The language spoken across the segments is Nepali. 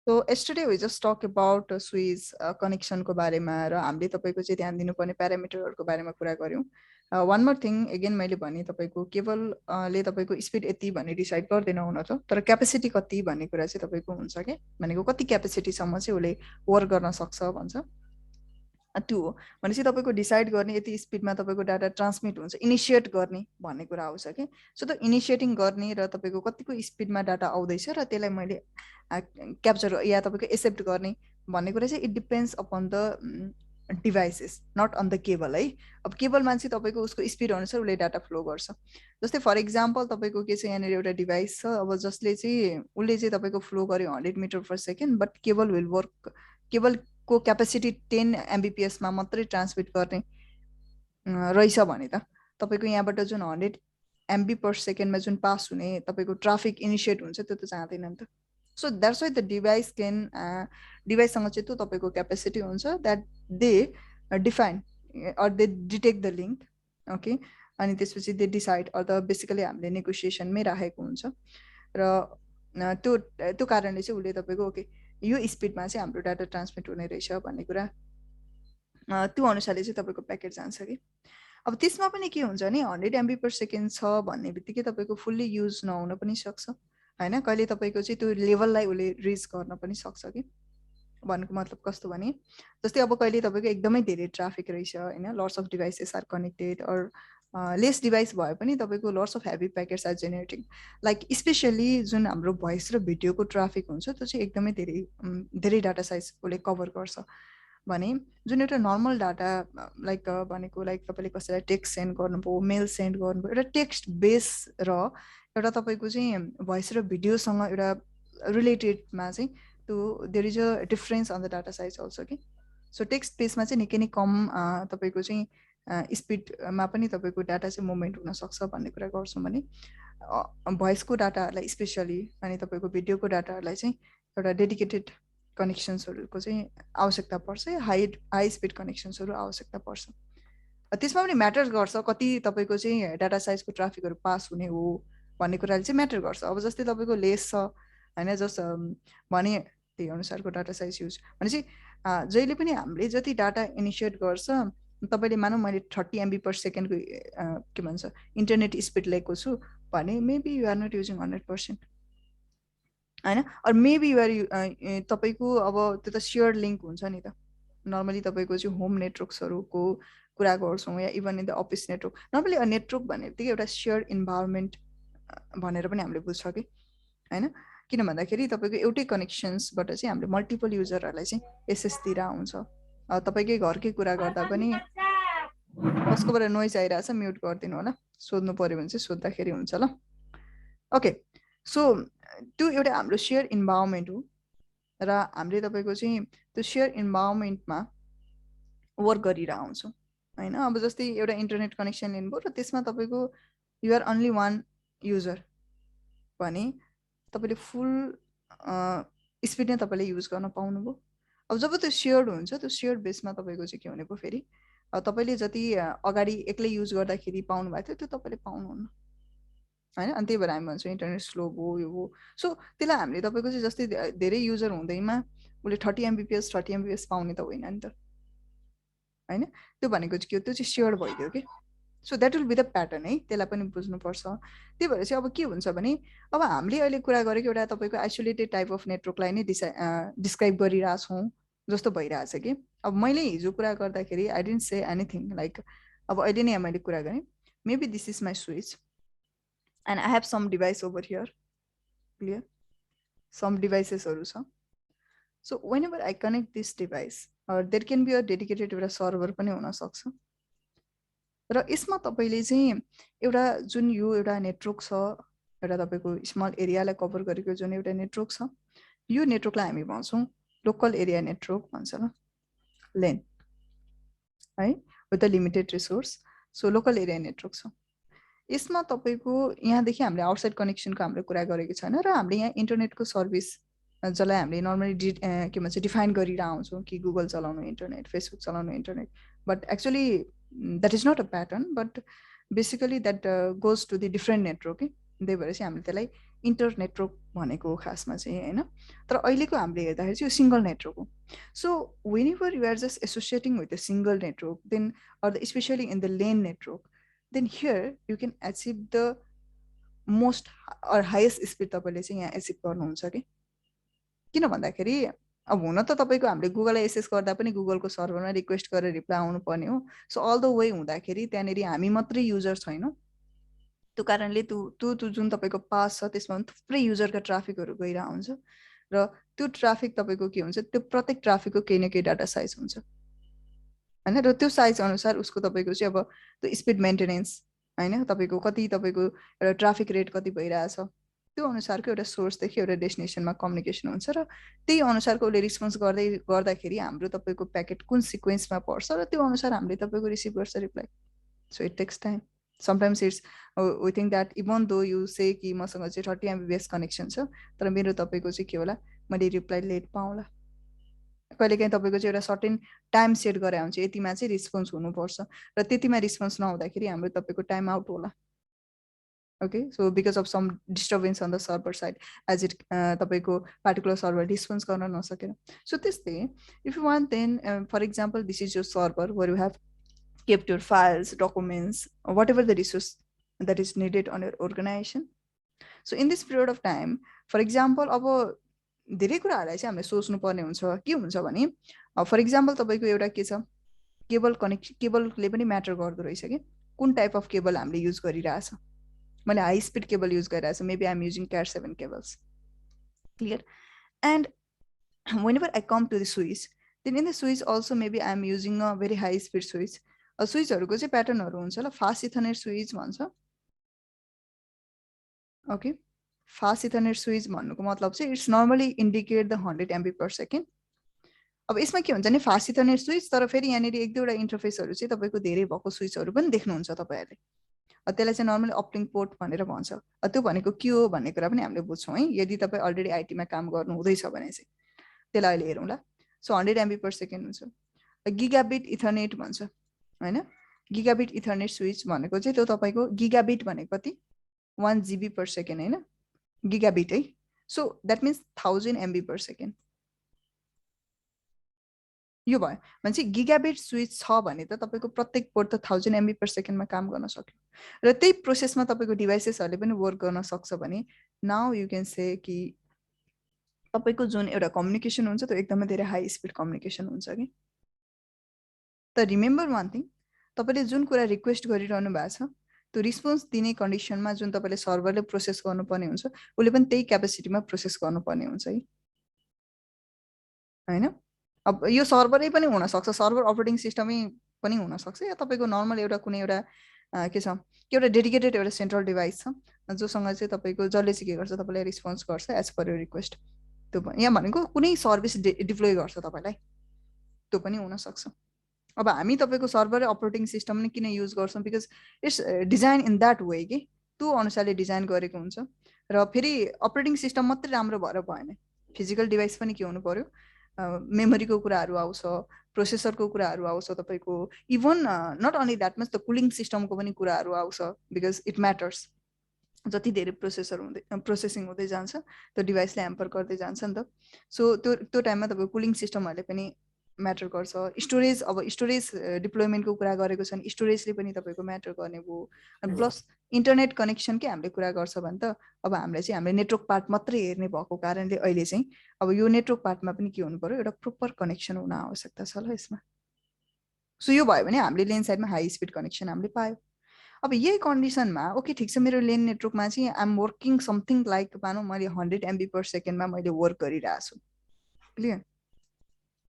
So yesterday we just talk about switch connection को बारेमा र हामीले तपाईको चाहिँ ध्यान दिनुपर्ने प्यारामिटरहरुको बारेमा कुरा गर्यौं. One more thing again मैले भने तपाईको केबल ले तपाईको स्पिड यति भन्ने डिसाइड गर्दैन हुन त, तर क्यापेसिटी कति भन्ने कुरा चाहिँ तपाईको हुन्छ के, भनेको कति क्यापेसिटी सम्म चाहिँ उले वर्क गर्न सक्छ भन्छ. त्यो हो भनेपछि तपाईको डिसाइड गर्ने यति स्पिडमा तपाईको डाटा ट्रान्समिट हुन्छ, इनिशिएट गर्ने भन्ने कुरा आउँछ के. सो त इनिशिएटिङ गर्ने र तपाईको कतिको स्पिडमा डाटा आउँदैछ र त्यसलाई मैले क्याप्चर या तपाईको एक्सेप्ट गर्ने भन्ने कुरा चाहिँ it depends upon the devices, not on the cable है. अब केबलमा चाहिँ तपाईको उसको स्पिड अनुसार उसले डाटा फ्लो गर्छ. जस्तै फर एक्जाम्पल तपाईको के छ, यहाँनिर एउटा डिभाइस छ, अब जसले चाहिँ उसले चाहिँ तपाईको फ्लो गर्यो 100 meter per second, but cable will work, cable को क्यापेसिटी 10 MBPS मा मात्रै ट्रान्समिट गर्ने रहेछ भने त तपाईको यहाँबाट जुन 100 MB पर सेकेन्डमा जुन पास हुने तपाईको ट्राफिक इनिशिएट हुन्छ त्यो त चाहदैन नि त. So that's why the device can डिभाइससँग चाहिँ त्यो तपाईको क्यापेसिटी हुन्छ that they define or they detect the link. Okay, अनि त्यसपछि they decide or the basically हामीले नेगोसिएसनमै राखेको हुन्छ र त्यो कारणले चाहिँ उसले तपाईको ओके यो स्पिडमा चाहिँ हाम्रो डाटा ट्रान्समिट हुने रहेछ भन्ने कुरा त्यो अनुसारले चाहिँ तपाईको प्याकेट जान्छ कि. अब त्यसमा पनि के हुन्छ नि 100 MB पर सेकेन्ड छ भन्ने बित्तिकै तपाईको फुल्ली युज नहुन पनि सक्छ हैन. कहिले तपाईको चाहिँ त्यो लेभललाई उले रिच गर्न पनि सक्छ कि. भन्नुको मतलब कस्तो भने जस्तै अब कहिले तपाईको एकदमै धेरै ट्राफिक रहेछ हैन, lots of devices are connected or less device भए पनि तपाईको lots of heavy packets are generating, like specially जुन हाम्रो भोइस र भिडियोको ट्राफिक हुन्छ त्यो चाहिँ एकदमै धेरै डाटा साइज उसले कभर गर्छ भने जुन एउटा नर्मल डाटा लाइक भनेको लाइक तपाईले कसैलाई टेक्स्ट सेन्ड गर्नुभयो, मेल सेन्ड गर्नुभयो, एउटा टेक्स्ट बेस र एउटा तपाईको चाहिँ भोइस र भिडियोसँग एउटा रिलेटेडमा चाहिँ त्यो there is a difference on the data size also कि. सो टेक्स्ट बेसमा चाहिँ निकै नै कम तपाईको चाहिँ स्पिडमा पनि तपाईको डाटा चाहिँ मुभमेन्ट हुन सक्छ भन्ने कुरा गर्छौँ भने भोइसको डाटाहरूलाई स्पेसली अनि तपाईको भिडियोको डाटाहरूलाई चाहिँ एउटा डेडिकेटेड कनेक्सन्सहरूको चाहिँ आवश्यकता पर्छ, हाई स्पिड कनेक्सन्सहरू आवश्यकता पर्छ. त्यसमा पनि म्याटर गर्छ कति तपाईको चाहिँ डाटा साइजको ट्राफिकहरू पास हुने हो भन्ने कुराले चाहिँ म्याटर गर्छ. अब जस्तै तपाईको लेस छ हैन, जस भने त्यही अनुसारको डाटा साइज युज भनेपछि जहिले पनि हामीले जति डाटा इनिसिएट गर्छ तपाईले मानौ मैले 30 MB पर सेकेन्डको के भन्छ इन्टरनेट स्पिड लिएको छु भने maybe you are not using 100% हैन, अर मेबी यु आर तपाईको अब त्यो त शेयर लिङ्क हुन्छ नि त. नर्मली तपाईको चाहिँ होम नेटवर्क्सहरुको कुरा गर्छौं या even in the office network. Normally a network भन्ने बित्तिकै एउटा शेयर इन्भाइरोमेन्ट भनेर पनि हामीले बुझ्छ कि हैन. किन भन्दाखेरि तपाईको एउटै कनेक्सन्सबाट चाहिँ हामीले मल्टिपल युजरहरुलाई चाहिँ एसेस दिएर हुन्छ. तपाईकै घरकै कुरा गर्दा पनि कसकोबाट नोइज आइरहेछ म्युट गरिदिनु होला, सोध्नु पर्यो भने चाहिँ सोध्दाखेरि हुन्छ ल. ओके, सो त्यो एउटा हाम्रो शेयर इन्भाइरोमेन्ट हो र हामीले तपाईको चाहिँ त्यो शेयर इन्भाइरोमेन्टमा वर्क गरिरहेको हुन्छौँ हैन. अब जस्तै एउटा इन्टरनेट कनेक्सन लिनुभयो र त्यसमा तपाईको you are only one user भने तपाईले फुल स्पिड नै तपाईले युज गर्न पाउनुभयो. अब जब त्यो शेयर्ड हुन्छ त्यो शेयर्ड बेसमा तपाईको चाहिँ के हुने भयो फेरि तपाईले जति अगाडि एक्लै युज गर्दाखेरि पाउनु भएको थियो त्यो तपाईले पाउनुहुन्न हैन. अनि त्यही भएर हामी भन्छौँ इन्टरनेट स्लो भयो यो हो. सो त्यसलाई हामीले तपाईको चाहिँ जस्तै धेरै युजर हुँदैमा उसले 30 MBPS पाउने त होइन नि त हैन. त्यो भनेको चाहिँ के हो, त्यो चाहिँ शेयर भइदियो के. So that will be the pattern है, त्यसलाई पनि बुझ्नुपर्छ. त्यही भएर चाहिँ अब के हुन्छ भने अब हामीले अहिले कुरा गरेको एउटा तपाईको आइसोलेटेड टाइप अफ नेटवर्कलाई नै डिस्क्राइब गरिरहेछौँ जस्तो भइरहेछ कि. अब मैले हिजो कुरा गर्दाखेरि I didn't say anything like अब अहिले नै मैले कुरा गरेँ maybe this is my switch and I have some device over here, clear, some devices छ. So whenever I connect this device or there can be a dedicated एउटा सर्भर पनि हुन सक्छ र यसमा तपाईले चाहिँ एउटा जुन यो एउटा नेटवर्क छ, एउटा तपाईको स्मल एरियालाई कभर गरेको जुन एउटा नेटवर्क छ, यो नेटवर्कलाई हामी भन्छौँ लोकल एरिया नेटवर्क भन्छ ल, लेन है, with a limited resource. So local area network छ. यसमा तपाईको यहाँदेखि हामीले आउटसाइड कनेक्सनको हामीले कुरा गरेको छैन र हामीले यहाँ इन्टरनेटको सर्भिस जसलाई हामीले नर्मली के भन्छ डिफाइन गरिरहेको हुन्छौँ कि गुगल चलाउनु इन्टरनेट, फेसबुक चलाउनु internet, but actually that is not a pattern but basically that goes to the different network. त्यही भएर चाहिँ हामीले त्यसलाई इन्टर नेटवर्क भनेको हो खासमा चाहिँ होइन, तर अहिलेको हामीले हेर्दाखेरि चाहिँ यो सिङ्गल नेटवर्क हो. So whenever you are just associating with the single network then or the specially in the LAN network, then here you can achieve the most or highest speed तपाईँले चाहिँ यहाँ एचिभ गर्नुहुन्छ कि. किन भन्दाखेरि अब हुन त तपाईँको हामीले गुगललाई एसेस गर्दा पनि गुगलको सर्भरमा रिक्वेस्ट गरेर रिप्लाई आउनुपर्ने हो. सो अल द वे हुँदाखेरि त्यहाँनिर हामी मात्रै युजर छैनौँ, त्यो कारणले त्यो जुन तपाईँको पास छ त्यसमा पनि थुप्रै युजरका ट्राफिकहरू गइरहेको हुन्छ र त्यो ट्राफिक तपाईँको के हुन्छ, त्यो प्रत्येक ट्राफिकको केही न केही डाटा साइज हुन्छ होइन, र त्यो साइज अनुसार उसको तपाईँको चाहिँ अब त्यो स्पिड मेन्टेनेन्स होइन, तपाईँको कति तपाईँको एउटा ट्राफिक रेट कति भइरहेछ त्यो अनुसारको एउटा सोर्सदेखि एउटा डेस्टिनेसनमा कम्युनिकेसन हुन्छ र त्यही अनुसारको उसले रिस्पोन्स गर्दाखेरि हाम्रो तपाईँको प्याकेट कुन सिक्वेन्समा पर्छ र त्यो अनुसार हामीले तपाईँको रिसिभ गर्छ reply. So it takes time. Sometimes it's we think that even though you say कि मसँग चाहिँ 30 MBPS कनेक्सन छ तर मेरो तपाईँको चाहिँ के होला, मैले रिप्लाई लेट पाउँला. कहिलेकाहीँ तपाईँको चाहिँ एउटा सर्टेन टाइम सेट गरे हुन्छ, यतिमा चाहिँ रिस्पोन्स हुनुपर्छ र त्यतिमा रिस्पोन्स नहुँदाखेरि हाम्रो तपाईँको टाइम आउट होला. Okay, so because of some disturbance on the server side as it तपाईँको पार्टिकुलर सर्भर रिस्पोन्स गर्न नसकेर. सो त्यस्तै if you want then for example this is your server where you have kept your files, documents, or whatever the resource that is needed on your organization. So in this period of time, for example, अब धेरै कुराहरूलाई चाहिँ हामीले सोच्नुपर्ने हुन्छ. के हुन्छ भने फर इक्जाम्पल तपाईँको एउटा के छ, केबलले पनि म्याटर गर्दो रहेछ कि कुन टाइप अफ केबल हामीले युज गरिरहेछ. मैले हाई स्पिड केबल युज गरिरहेछ, maybe I'm using Cat 7 cables, clear. And whenever I come to the switch, then in the switch also maybe I am using a very high speed switch. स्विचहरूको चाहिँ प्याटर्नहरू हुन्छ ल. फास्ट इथरनेट स्विच भन्छ. ओके, फास्ट इथरनेट स्विच भन्नुको मतलब चाहिँ it's normally indicate the 100 MB/s. अब यसमा के हुन्छ भने फास्ट इथरनेट स्विच तर फेरि यहाँनिर एक दुईवटा इन्टरफेसहरू चाहिँ तपाईँको धेरै भएको स्विचहरू पनि देख्नुहुन्छ तपाईँहरूले. त्यसलाई चाहिँ नर्मली अपलिङ पोर्ट भनेर भन्छ. त्यो भनेको के हो भन्ने कुरा पनि हामीले बुझ्छौँ है, यदि तपाईँ अलरेडी आइटीमा काम गर्नु हुँदैछ भने चाहिँ. त्यसलाई अहिले हेरौँला. सो 100 MB/s हुन्छ. गिगाबिट इथरनेट भन्छ होइन. गिगाबिट इथरनेट स्विच भनेको चाहिँ त्यो तपाईँको गिगाबिट भनेको कति, 1 GB/s होइन, गिगाबिट है. So that means 1000 MB/s. यो भयो भने चाहिँ गिगाबिट स्विच छ भने त तपाईँको प्रत्येक पोर्ट त 1000 MB/s मा काम गर्न सक्यो र त्यही प्रोसेसमा तपाईँको डिभाइसेसहरूले पनि वर्क गर्न सक्छ भने नाउ यु क्यान से कि तपाईँको जुन एउटा कम्युनिकेसन हुन्छ त्यो एकदमै धेरै हाई स्पिड कम्युनिकेसन हुन्छ कि. त रिमेम्बर वान थिङ, तपाईँले जुन कुरा रिक्वेस्ट गरिरहनु भएको छ त्यो रिस्पोन्स दिने कन्डिसनमा जुन तपाईँले सर्भरले प्रोसेस गर्नुपर्ने हुन्छ उसले पनि त्यही क्यापेसिटीमा प्रोसेस गर्नुपर्ने हुन्छ है होइन. अब यो सर्भरै पनि हुनसक्छ, सर्भर अपरेटिङ सिस्टमै पनि हुनसक्छ, या तपाईँको नर्मल एउटा कुनै एउटा के छ कि एउटा डेडिकेटेड एउटा सेन्ट्रल डिभाइस छ जोसँग चाहिँ तपाईँको जसले चाहिँ के गर्छ तपाईँलाई रिस्पोन्स गर्छ एज पर यो रिक्वेस्ट. त्यो यहाँ भनेको कुनै सर्भिस डिप्लोय गर्छ तपाईँलाई, त्यो पनि हुनसक्छ. अब हामी तपाईँको सर्भर अपरेटिङ सिस्टम नै किन युज गर्छौँ, because it's design in that way कि त्यो अनुसारले डिजाइन गरेको हुन्छ. र फेरि अपरेटिङ सिस्टम मात्रै राम्रो भएर भएन, फिजिकल डिभाइस पनि के हुनु पर्यो, मेमोरीको कुराहरू आउँछ, प्रोसेसरको कुराहरू आउँछ, तपाईँको even not only that much the cooling सिस्टमको पनि कुराहरू आउँछ बिकज इट म्याटर्स. जति धेरै प्रोसेसिङ हुँदै जान्छ त्यो डिभाइसले ह्याम्पर गर्दै जान्छ नि त. सो त्यो टाइममा तपाईँको कुलिङ सिस्टमहरूले पनि म्याटर गर्छ. स्टोरेज, अब स्टोरेज डिप्लोयमेन्टको कुरा गरेको छ भने स्टोरेजले पनि तपाईँको म्याटर गर्ने भयो. अनि प्लस इन्टरनेट कनेक्सनकै हामीले कुरा गर्छ भने त अब हामीले चाहिँ हामीले नेटवर्क पार्ट मात्रै हेर्ने भएको कारणले अहिले चाहिँ अब यो नेटवर्क पार्टमा पनि के हुनु पर्यो, एउटा प्रोपर कनेक्सन हुन आवश्यकता छ ल यसमा. सो यो भयो भने हामीले लेन साइडमा हाई स्पिड कनेक्सन हामीले पायौँ. अब यही कन्डिसनमा ओके ठिक छ, मेरो लेन नेटवर्कमा चाहिँ आइएम वर्किङ समथिङ लाइक मानौँ मैले 100 MB/s मैले वर्क गरिरहेको छु, क्लियर.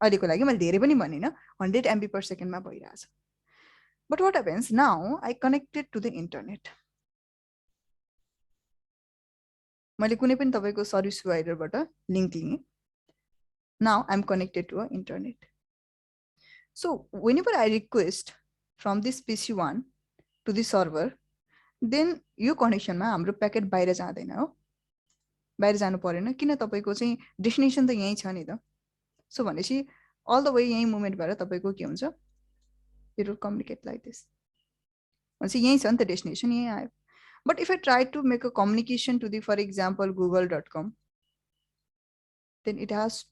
अहिलेको लागि मैले धेरै पनि भनिनँ, 100 MB/s मा भइरहेछ. But what happens now I connected to the internet. मैले कुनै पनि तपाईँको सर्भिस प्रोभाइडरबाट लिङ्क लिएँ. Now I am connected to a internet. So whenever I request from this PC1 to the server, then यो कनेक्सनमा हाम्रो प्याकेट बाहिर जाँदैन हो, बाहिर जानु परेन. किन, तपाईँको चाहिँ डेस्टिनेसन त यहीँ छ नि त. सो भनेपछि अल द वे यहीँ मुभमेन्ट भएर तपाईँको के हुन्छ, it will communicate like this. भनेपछि यहीँ छ नि त डेस्टिनेसन, यहीँ आयो. But if I try to make a communication to the, for example, google.com, then it has,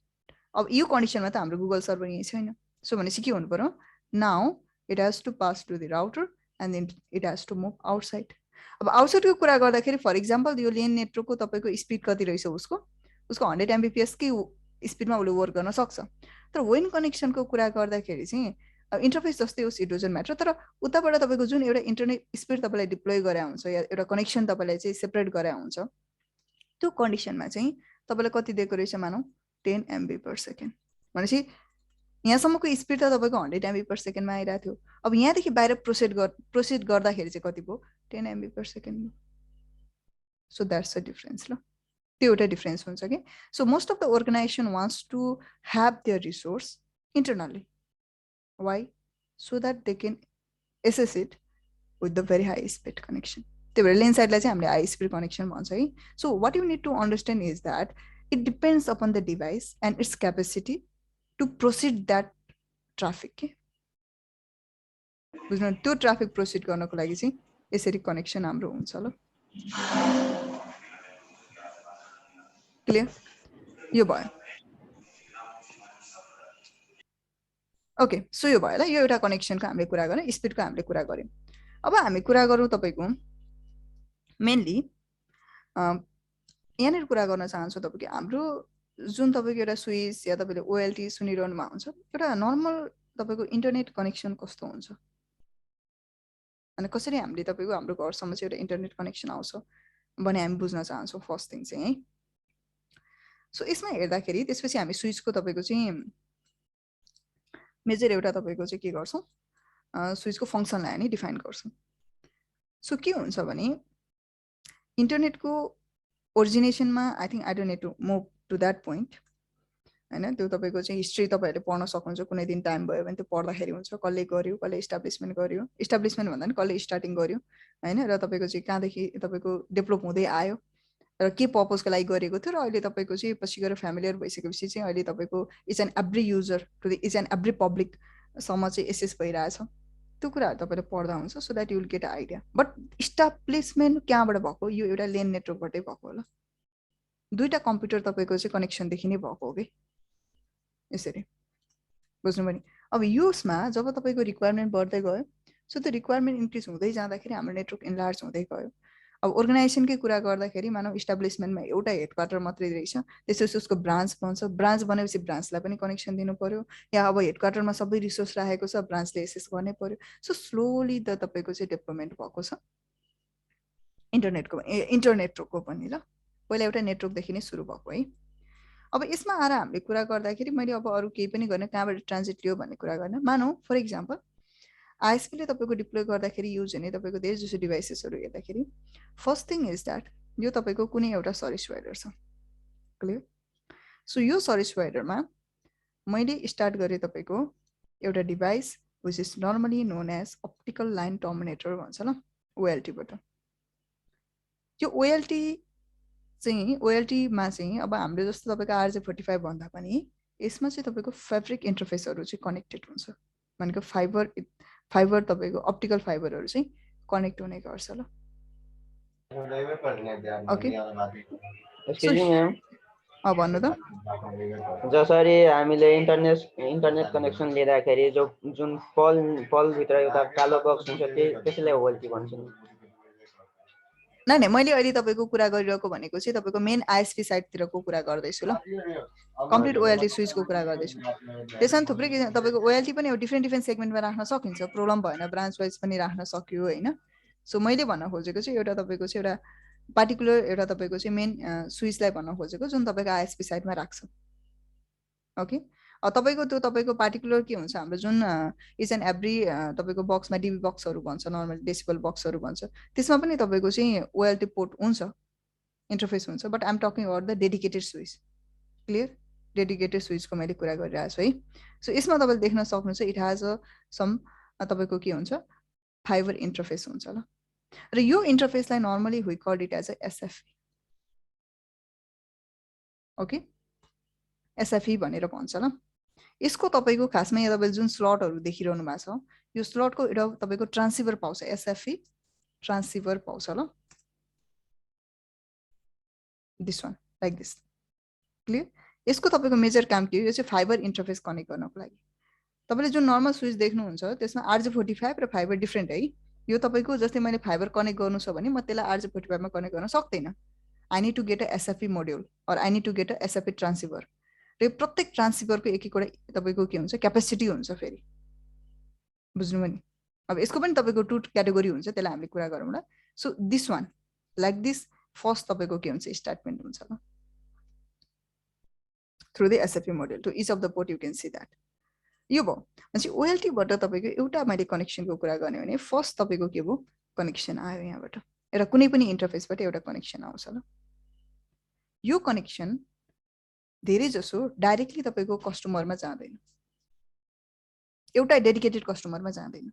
अब यो कन्डिसनमा त हाम्रो गुगल सर्भर यही छैन, सो भनेपछि के हुनु पर्यो, now it has to pass to the router and then it has to move outside. अब आउटसाइडको कुरा गर्दाखेरि फर इक्जाम्पल यो लेन नेटवर्कको तपाईँको स्पिड कति रहेछ, उसको 100 MBPS कै स्पिडमा उसले वर्क गर्न सक्छ। तर वेन कनेक्सनको कुरा गर्दाखेरि चाहिँ इन्टरफेस जस्तै होस्, इट डजन्ट म्याटर, तर उताबाट तपाईँको जुन एउटा इन्टरनेट स्पिड तपाईँलाई डिप्लोय गरे हुन्छ या एउटा कनेक्सन तपाईँलाई चाहिँ सेपरेट गरे हुन्छ, त्यो कन्डिसनमा चाहिँ तपाईँलाई कति दिएको रहेछ, मानौँ 10 MB/s भनेपछि यहाँसम्मको स्पिड त तपाईँको 100 MB/s आइरहेको थियो। अब यहाँदेखि बाहिर प्रोसिड गर्दाखेरि चाहिँ कति भयो, 10 MB/s भयो। So that's a difference. ल त्यो एउटा डिफरेन्स हुन्छ कि। So most of the organisation wants to have their resource internally, why, so that they can access it with the very high speed connection. त्यही भएर लेन साइडलाई चाहिँ हामीले हाई स्पिड कनेक्सन भन्छ है। So what you need to understand is that it depends upon the device and its capacity to proceed that traffic के बुझ्नु, त्यो ट्राफिक प्रोसिड गर्नको लागि चाहिँ यसरी कनेक्सन हाम्रो हुन्छ। ल क्लियर, यो भयो। ओके, सो यो भयो ल, यो एउटा कनेक्सनको हामीले कुरा गर्यौँ, स्पिडको हामीले कुरा गर्यौँ। अब हामी कुरा गरौँ तपाईँको मेनली यहाँनिर कुरा गर्न चाहन्छु तपाईँको हाम्रो जुन तपाईँको एउटा स्विच या तपाईँले ओएलटी सुनिरहनु भएको हुन्छ, एउटा नर्मल तपाईँको इन्टरनेट कनेक्सन कस्तो हुन्छ अनि कसरी हामीले तपाईँको हाम्रो घरसम्म चाहिँ एउटा इन्टरनेट कनेक्सन आउँछ भने हामी बुझ्न चाहन्छौँ फर्स्ट थिङ चाहिँ है। सो यसमा हेर्दाखेरि त्यसपछि हामी स्विचको तपाईँको चाहिँ मेजर एउटा तपाईँको चाहिँ के गर्छौँ, स्विचको फङ्सनलाई हामी डिफाइन गर्छौँ। सो के हुन्छ भने इन्टरनेटको ओरिजिनेसनमा I think I don't need to move to that point होइन। त्यो तपाईँको चाहिँ हिस्ट्री तपाईँहरूले पढ्न सक्नुहुन्छ, कुनै दिन टाइम भयो भने त्यो पढ्दाखेरि हुन्छ, कसले गर्यो, कसले इस्टाब्लिसमेन्ट गर्यो, इस्टाब्लिसमेन्ट भन्दा पनि कसले स्टार्टिङ गर्यो होइन, र तपाईँको चाहिँ कहाँदेखि तपाईँको डेभलप हुँदै आयो र के पर्पजको लागि गरेको थियो, र अहिले तपाईँको चाहिँ पछि गएर फ्यामिलियर भइसकेपछि चाहिँ अहिले तपाईँको each and every user to the each and every पब्लिकसम्म चाहिँ एसेस भइरहेछ, त्यो कुराहरू तपाईँले पढ्दा हुन्छ। So that you will get idea. But establishment कहाँबाट भएको, यो एउटा लेन नेटवर्कबाटै भएको होला, दुईवटा कम्प्युटर तपाईँको चाहिँ कनेक्सनदेखि नै भएको हो कि यसरी बुझ्नुभयो नि। अब यसमा जब तपाईँको रिक्वायरमेन्ट बढ्दै गयो, सो त्यो रिक्वायरमेन्ट इन्क्रिज हुँदै जाँदाखेरि हाम्रो नेटवर्क इन्लार्ज हुँदै गयो। अब अर्गनाइजेसनकै कुरा गर्दाखेरि मानव इस्टाब्लिसमेन्टमा एउटा हेडक्वार्टर मात्रै रहेछ, त्यसपछि उसको ब्रान्च बन्छ, ब्रान्च बनेपछि ब्रान्चलाई पनि कनेक्सन दिनु पर्यो, या अब हेडक्वार्टरमा सबै रिसोर्स राखेको छ, ब्रान्चले एसेस गर्नै पर्यो। सो स्लोली त तपाईँको चाहिँ डेभलपमेन्ट भएको छ इन्टरनेटको पनि। ल पहिला एउटा नेटवर्कदेखि नै सुरु भएको है। अब यसमा आएर हामीले कुरा गर्दाखेरि मैले अब अरू केही पनि गर्न, कहाँबाट ट्रान्जिट लियो भन्ने कुरा गर्न, मानौँ फर इक्जाम्पल आइएसपीले तपाईँको डिप्लोय गर्दाखेरि युज हुने तपाईँको धेरै जसो डिभाइसेसहरू हेर्दाखेरि फर्स्ट थिङ इज द्याट यो तपाईँको कुनै एउटा सर्भिस प्रोभाइडर छ, क्लियर। सो यो सर्भिस प्रोभाइडरमा मैले स्टार्ट गरेँ तपाईँको एउटा device which is normally known as optical line terminator भन्छ ल, ओएलटीबाट। त्यो ओएलटी चाहिँ ओएलटीमा चाहिँ अब हाम्रो जस्तो तपाईँको RJ45 भन्दा पनि यसमा चाहिँ तपाईँको फेब्रिक इन्टरफेसहरू चाहिँ कनेक्टेड हुन्छ, भनेको फाइबर तपाईँको अप्टिकल फाइबरहरू चाहिँ कनेक्ट हुने गर्छ। ल ओके, भन्नु त। जसरी हामीले इन्टरनेट कनेक्सन लिँदाखेरि जुन पलभित्र एउटा कालो बक्स हुन्छ त्यसैलाई ओएलटी भन्छौँ। नै मैले अहिले तपाईँको कुरा गरिरहेको भनेको चाहिँ तपाईँको मेन आइएसपी साइडतिरको कुरा गर्दैछु। ल कम्प्लिट ओएलटी स्विचको कुरा गर्दैछु। त्यसमा थुप्रै तपाईँको ओएलटी पनि डिफ्रेन्ट सेगमेन्टमा राख्न सकिन्छ, प्रब्लम भएन, ब्रान्च वाइज पनि राख्न सक्यो होइन। सो मैले भन्न खोजेको चाहिँ एउटा तपाईँको चाहिँ एउटा पार्टिकुलर एउटा तपाईँको चाहिँ मेन स्विचलाई भन्न खोजेको जुन तपाईँको आइएसपी साइडमा राख्छ। ओके, तपाईँको त्यो तपाईँको पार्टिकुलर के हुन्छ, हाम्रो जुन इच एन्ड एभ्री तपाईँको बक्समा डिबी बक्सहरू भन्छ, नर्मल डेसिबल बक्सहरू भन्छ, त्यसमा पनि तपाईँको चाहिँ ओएलटी पोर्ट हुन्छ, इन्टरफेस हुन्छ। But I'm talking about the dedicated switch, clear. Dedicated स्विचको मैले कुरा गरिरहेको छु है। सो यसमा तपाईँले देख्न सक्नुहुन्छ इट हेज अ सम तपाईँको के हुन्छ, फाइबर इन्टरफेस हुन्छ। ल र यो इन्टरफेसलाई normally we call it as a SFE. Okay, SFE भनेर भन्छ। ल यसको तपाईँको खासमा यहाँ तपाईँले जुन स्लटहरू देखिरहनु भएको छ, यो स्लटको एउटा तपाईँको ट्रान्सिभर पाउँछ, एसएफई ट्रान्सिभर पाउँछ। ल this one like this clear यसको तपाईको मेजर काम के हो यो चाहिँ फाइबर इन्टरफेस कनेक्ट गर्नको लागि तपाईले जुन नर्मल स्विच देख्नुहुन्छ त्यसमा RJ45 र फाइबर डिफरेन्ट है यो तपाईको जस्तै मैले फाइबर कनेक्ट गर्नु छ भने म त्यसलाई RJ45 मा कनेक्ट गर्न सक्दैन I need to get a SFP module or I need to get a SFP transceiver र प्रत्येक ट्रान्सिभरको एक एकवटा तपाईको के हुन्छ क्यापेसिटी हुन्छ फेरि बुझ्नुभयो नि अब यसको पनि तपाईको टु क्याटेगोरी हुन्छ त्यसलाई हामीले कुरा गरौँ ल so this one like this first तपाईको के हुन्छ स्टेटमेन्ट हुन्छ ल through the SFP module to each of the port you can see that यो भयो भनेपछि OLT बाट तपाईको एउटा मैले कनेक्सनको कुरा गर्ने भने फर्स्ट तपाईको के भयो कनेक्सन आयो यहाँबाट एउटा कुनै पनि इन्टरफेसबाट एउटा कनेक्सन आउँछ ल यो कनेक्सन धेरै जसो डाइरेक्टली तपाईको कस्टमरमा जाँदैन एउटा डेडिकेटेड कस्टमरमा जाँदैन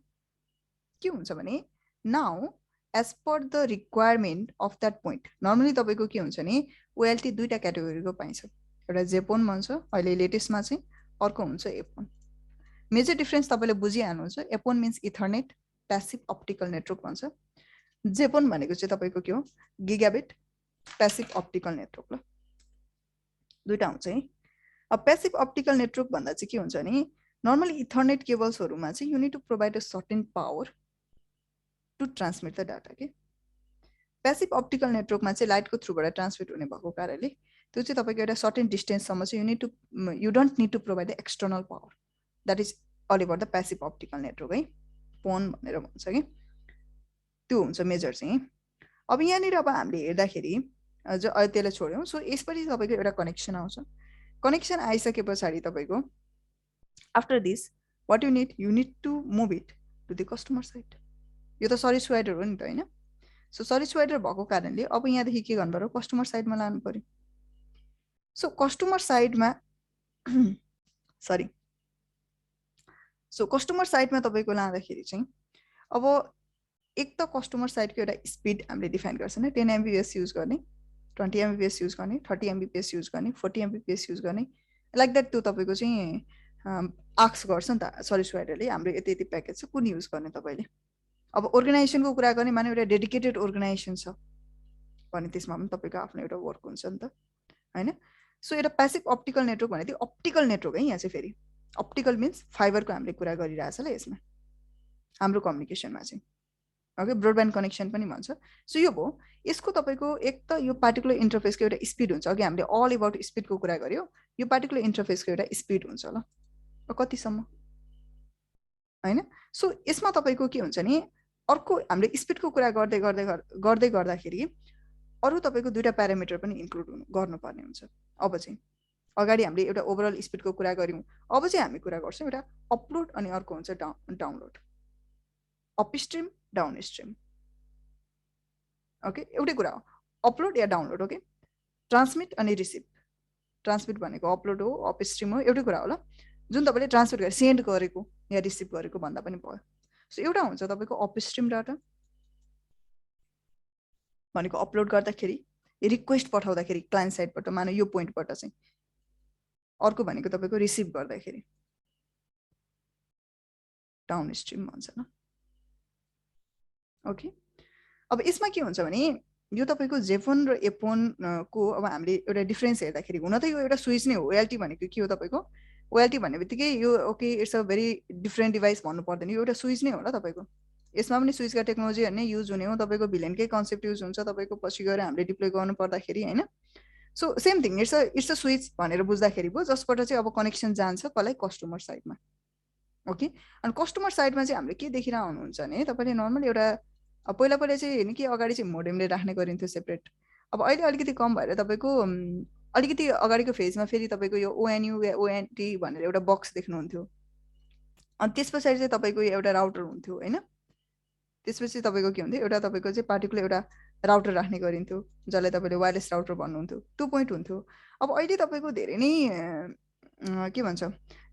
के हुन्छ भने now as per the requirement of that point normally तपाईको के हुन्छ नि OLT दुईटा क्याटेगोरीको पाइन्छ एउटा जेपोन भन्छ अहिले लेटेस्टमा चाहिँ अर्को हुन्छ एपोन मेजर डिफरेन्स तपाईले बुझिहाल्नुहुन्छ EPON means ethernet passive optical network भन्छ जेपोन भनेको चाहिँ तपाईको के हो गिगाबिट प्यासिभ अप्टिकल नेटवर्क ल दुईटा हुन्छ है अब प्यासिभ अप्टिकल नेटवर्क भन्दा चाहिँ के हुन्छ नि नर्मली इथरनेट केबल्सहरुमा चाहिँ you need to provide a certain power to transmit the data के प्यासिभ अप्टिकल नेटवर्कमा चाहिँ लाइटको थ्रुबाट ट्रान्समिट हुने भएको कारणले त्यो चाहिँ तपाईको एउटा सर्टेन डिस्टेन्ससम्म चाहिँ you don't need to provide the external power that is all over the passive optical network है पोन भनेर भन्छ कि त्यो हुन्छ मेजर चाहिँ अब यहाँनिर अब हामीले हेर्दाखेरि त्यसलाई छोड्यौं सो यसपछि तपाईको एउटा कनेक्सन आउँछ कनेक्सन आइसके पछाडी तपाईको after this what you need to move it to the customer side यो त सर्भिस प्रोवाइडर हो नि त हैन सो सर्भिस प्रोवाइडर भएको कारणले अब यहाँदेखि के गर्नु पर्यो कस्टमर साइडमा लानु पर्यो सो कस्टमर साइडमा सरी सो कस्टमर साइडमा तपाईको लाँदाखेरि चाहिँ अब एक त कस्टमर साइडको एउटा स्पिड हामीले डिफाइन गर्छौं 10 Mbps युज गर्ने 20 Mbps युज गर्ने 30 Mbps युज गर्ने 40 Mbps युज गर्ने लाइक दैट त्यो तपाईको चाहिँ आक्स गर्छ नि त सर्भिस प्रोवाइडरले हाम्रो यति यति प्याकेज छ कुन युज गर्ने तपाईले अब अर्गनाइजेसनको कुरा गर्ने माने एउटा डेडिकेटेड अर्गनाइजेसन छ भने त्यसमा पनि तपाईको आफ्नो एउटा वर्क हुन्छ नि त हैन सो एउटा प्यासिभ अप्टिकल नेटवर्क भने त्यो अप्टिकल नेटवर्क है यहाँ चाहिँ फेरि अप्टिकल मिन्स फाइबरको हामीले कुरा गरिरहेछ ल यसमा हाम्रो कम्युनिकेसनमा चाहिँ ओके ब्रोडब्यान्ड कनेक्सन पनि भन्छ सो यो भयो यसको तपाईको एक त यो पार्टिकुलर इन्टरफेसको एउटा स्पिड हुन्छ अघि हामीले अल अबाउट स्पिडको कुरा गर्यो यो पार्टिकुलर इन्टरफेसको एउटा स्पिड हुन्छ ल कतिसम्म हैन सो यसमा तपाईको के हुन्छ नि अर्को हामीले स्पिडको कुरा गर्दै गर्दाखेरि अरु तपाईको दुईटा प्यारामिटर पनि इन्क्लुड गर्नुपर्ने हुन्छ अब चाहिँ अगाडि हामीले एउटा ओभरअल स्पिडको कुरा गर्यौं अब चाहिँ हामी कुरा गर्छौं एउटा अपलोड अनि अर्को हुन्छ डाउनलोड अपस्ट्रिम डाउनस्ट्रिम ओके एउटै कुरा हो अपलोड या डाउनलोड ओके ट्रान्समिट अनि रिसिभ ट्रान्समिट भनेको अपलोड हो अपस्ट्रिम हो एउटै कुरा हो ल जुन तपाईले ट्रान्समिट गरे सेन्ड गरेको या रिसिभ गरेको भन्दा पनि भयो सो एउटा हुन्छ तपाईको अपस्ट्रिम डाटा भनेको अपलोड गर्दाखेरि रिक्वेस्ट पठाउँदाखेरि क्लाइन्ट साइडबाट माने यो पोइन्टबाट चाहिँ अर्को भनेको तपाईको रिसिभ गर्दाखेरि डाउनस्ट्रिम भन्छ ल ओके अब यसमा के हुन्छ भने यो तपाईको जेफोन र एपोन को अब हामीले एउटा डिफरेन्स हेर्दाखेरि हुन त यो एउटा स्विच नै हो OLT भनेको के हो तपाईको OLT भन्नेबित्तिकै यो okay it's a very different device भन्नु पर्दैन यो एउटा स्विच नै हो ल तपाईको यसमा पनि स्विचका टेक्नोलोजीहरु नै युज हुने हो तपाईको भिलेनकै कन्सेप्ट युज हुन्छ तपाईको पछि गएर हामीले डिप्लोय गर्नु पर्दाखेरि हैन so same thing it's a switch भनेर बुझ्दाखेरि भयो जसबाट चाहिँ अब कनेक्सन जान्छ कलाई कस्टमर साइडमा ओके अनि कस्टमर साइडमा चाहिँ हामीले के देखिरा हुनुहुन्छ भने तपाईले नर्मल एउटा पहिला चाहिँ हैन कि अगाडि चाहिँ मोडेमले राख्ने गरिन्थ्यो सेपरेट अब अहिले अलिकति कम भएर तपाईको अलिकति अगाडिको फेजमा फेरि तपाईको यो ONU या ONT भनेर एउटा बक्स देख्नुहुन्थ्यो अनि त्यसपछि चाहिँ तपाईको एउटा राउटर हुन्थ्यो हैन त्यसपछि तपाईको के हुन्थ्यो एउटा तपाईको चाहिँ पार्टिकुलर एउटा राउटर राख्ने गरिन्थ्यो जसलाई तपाईले वायरलेस राउटर भन्नुहुन्थ्यो त्यो पोइन्ट हुन्थ्यो अब अहिले तपाईको धेरै नै के भन्छ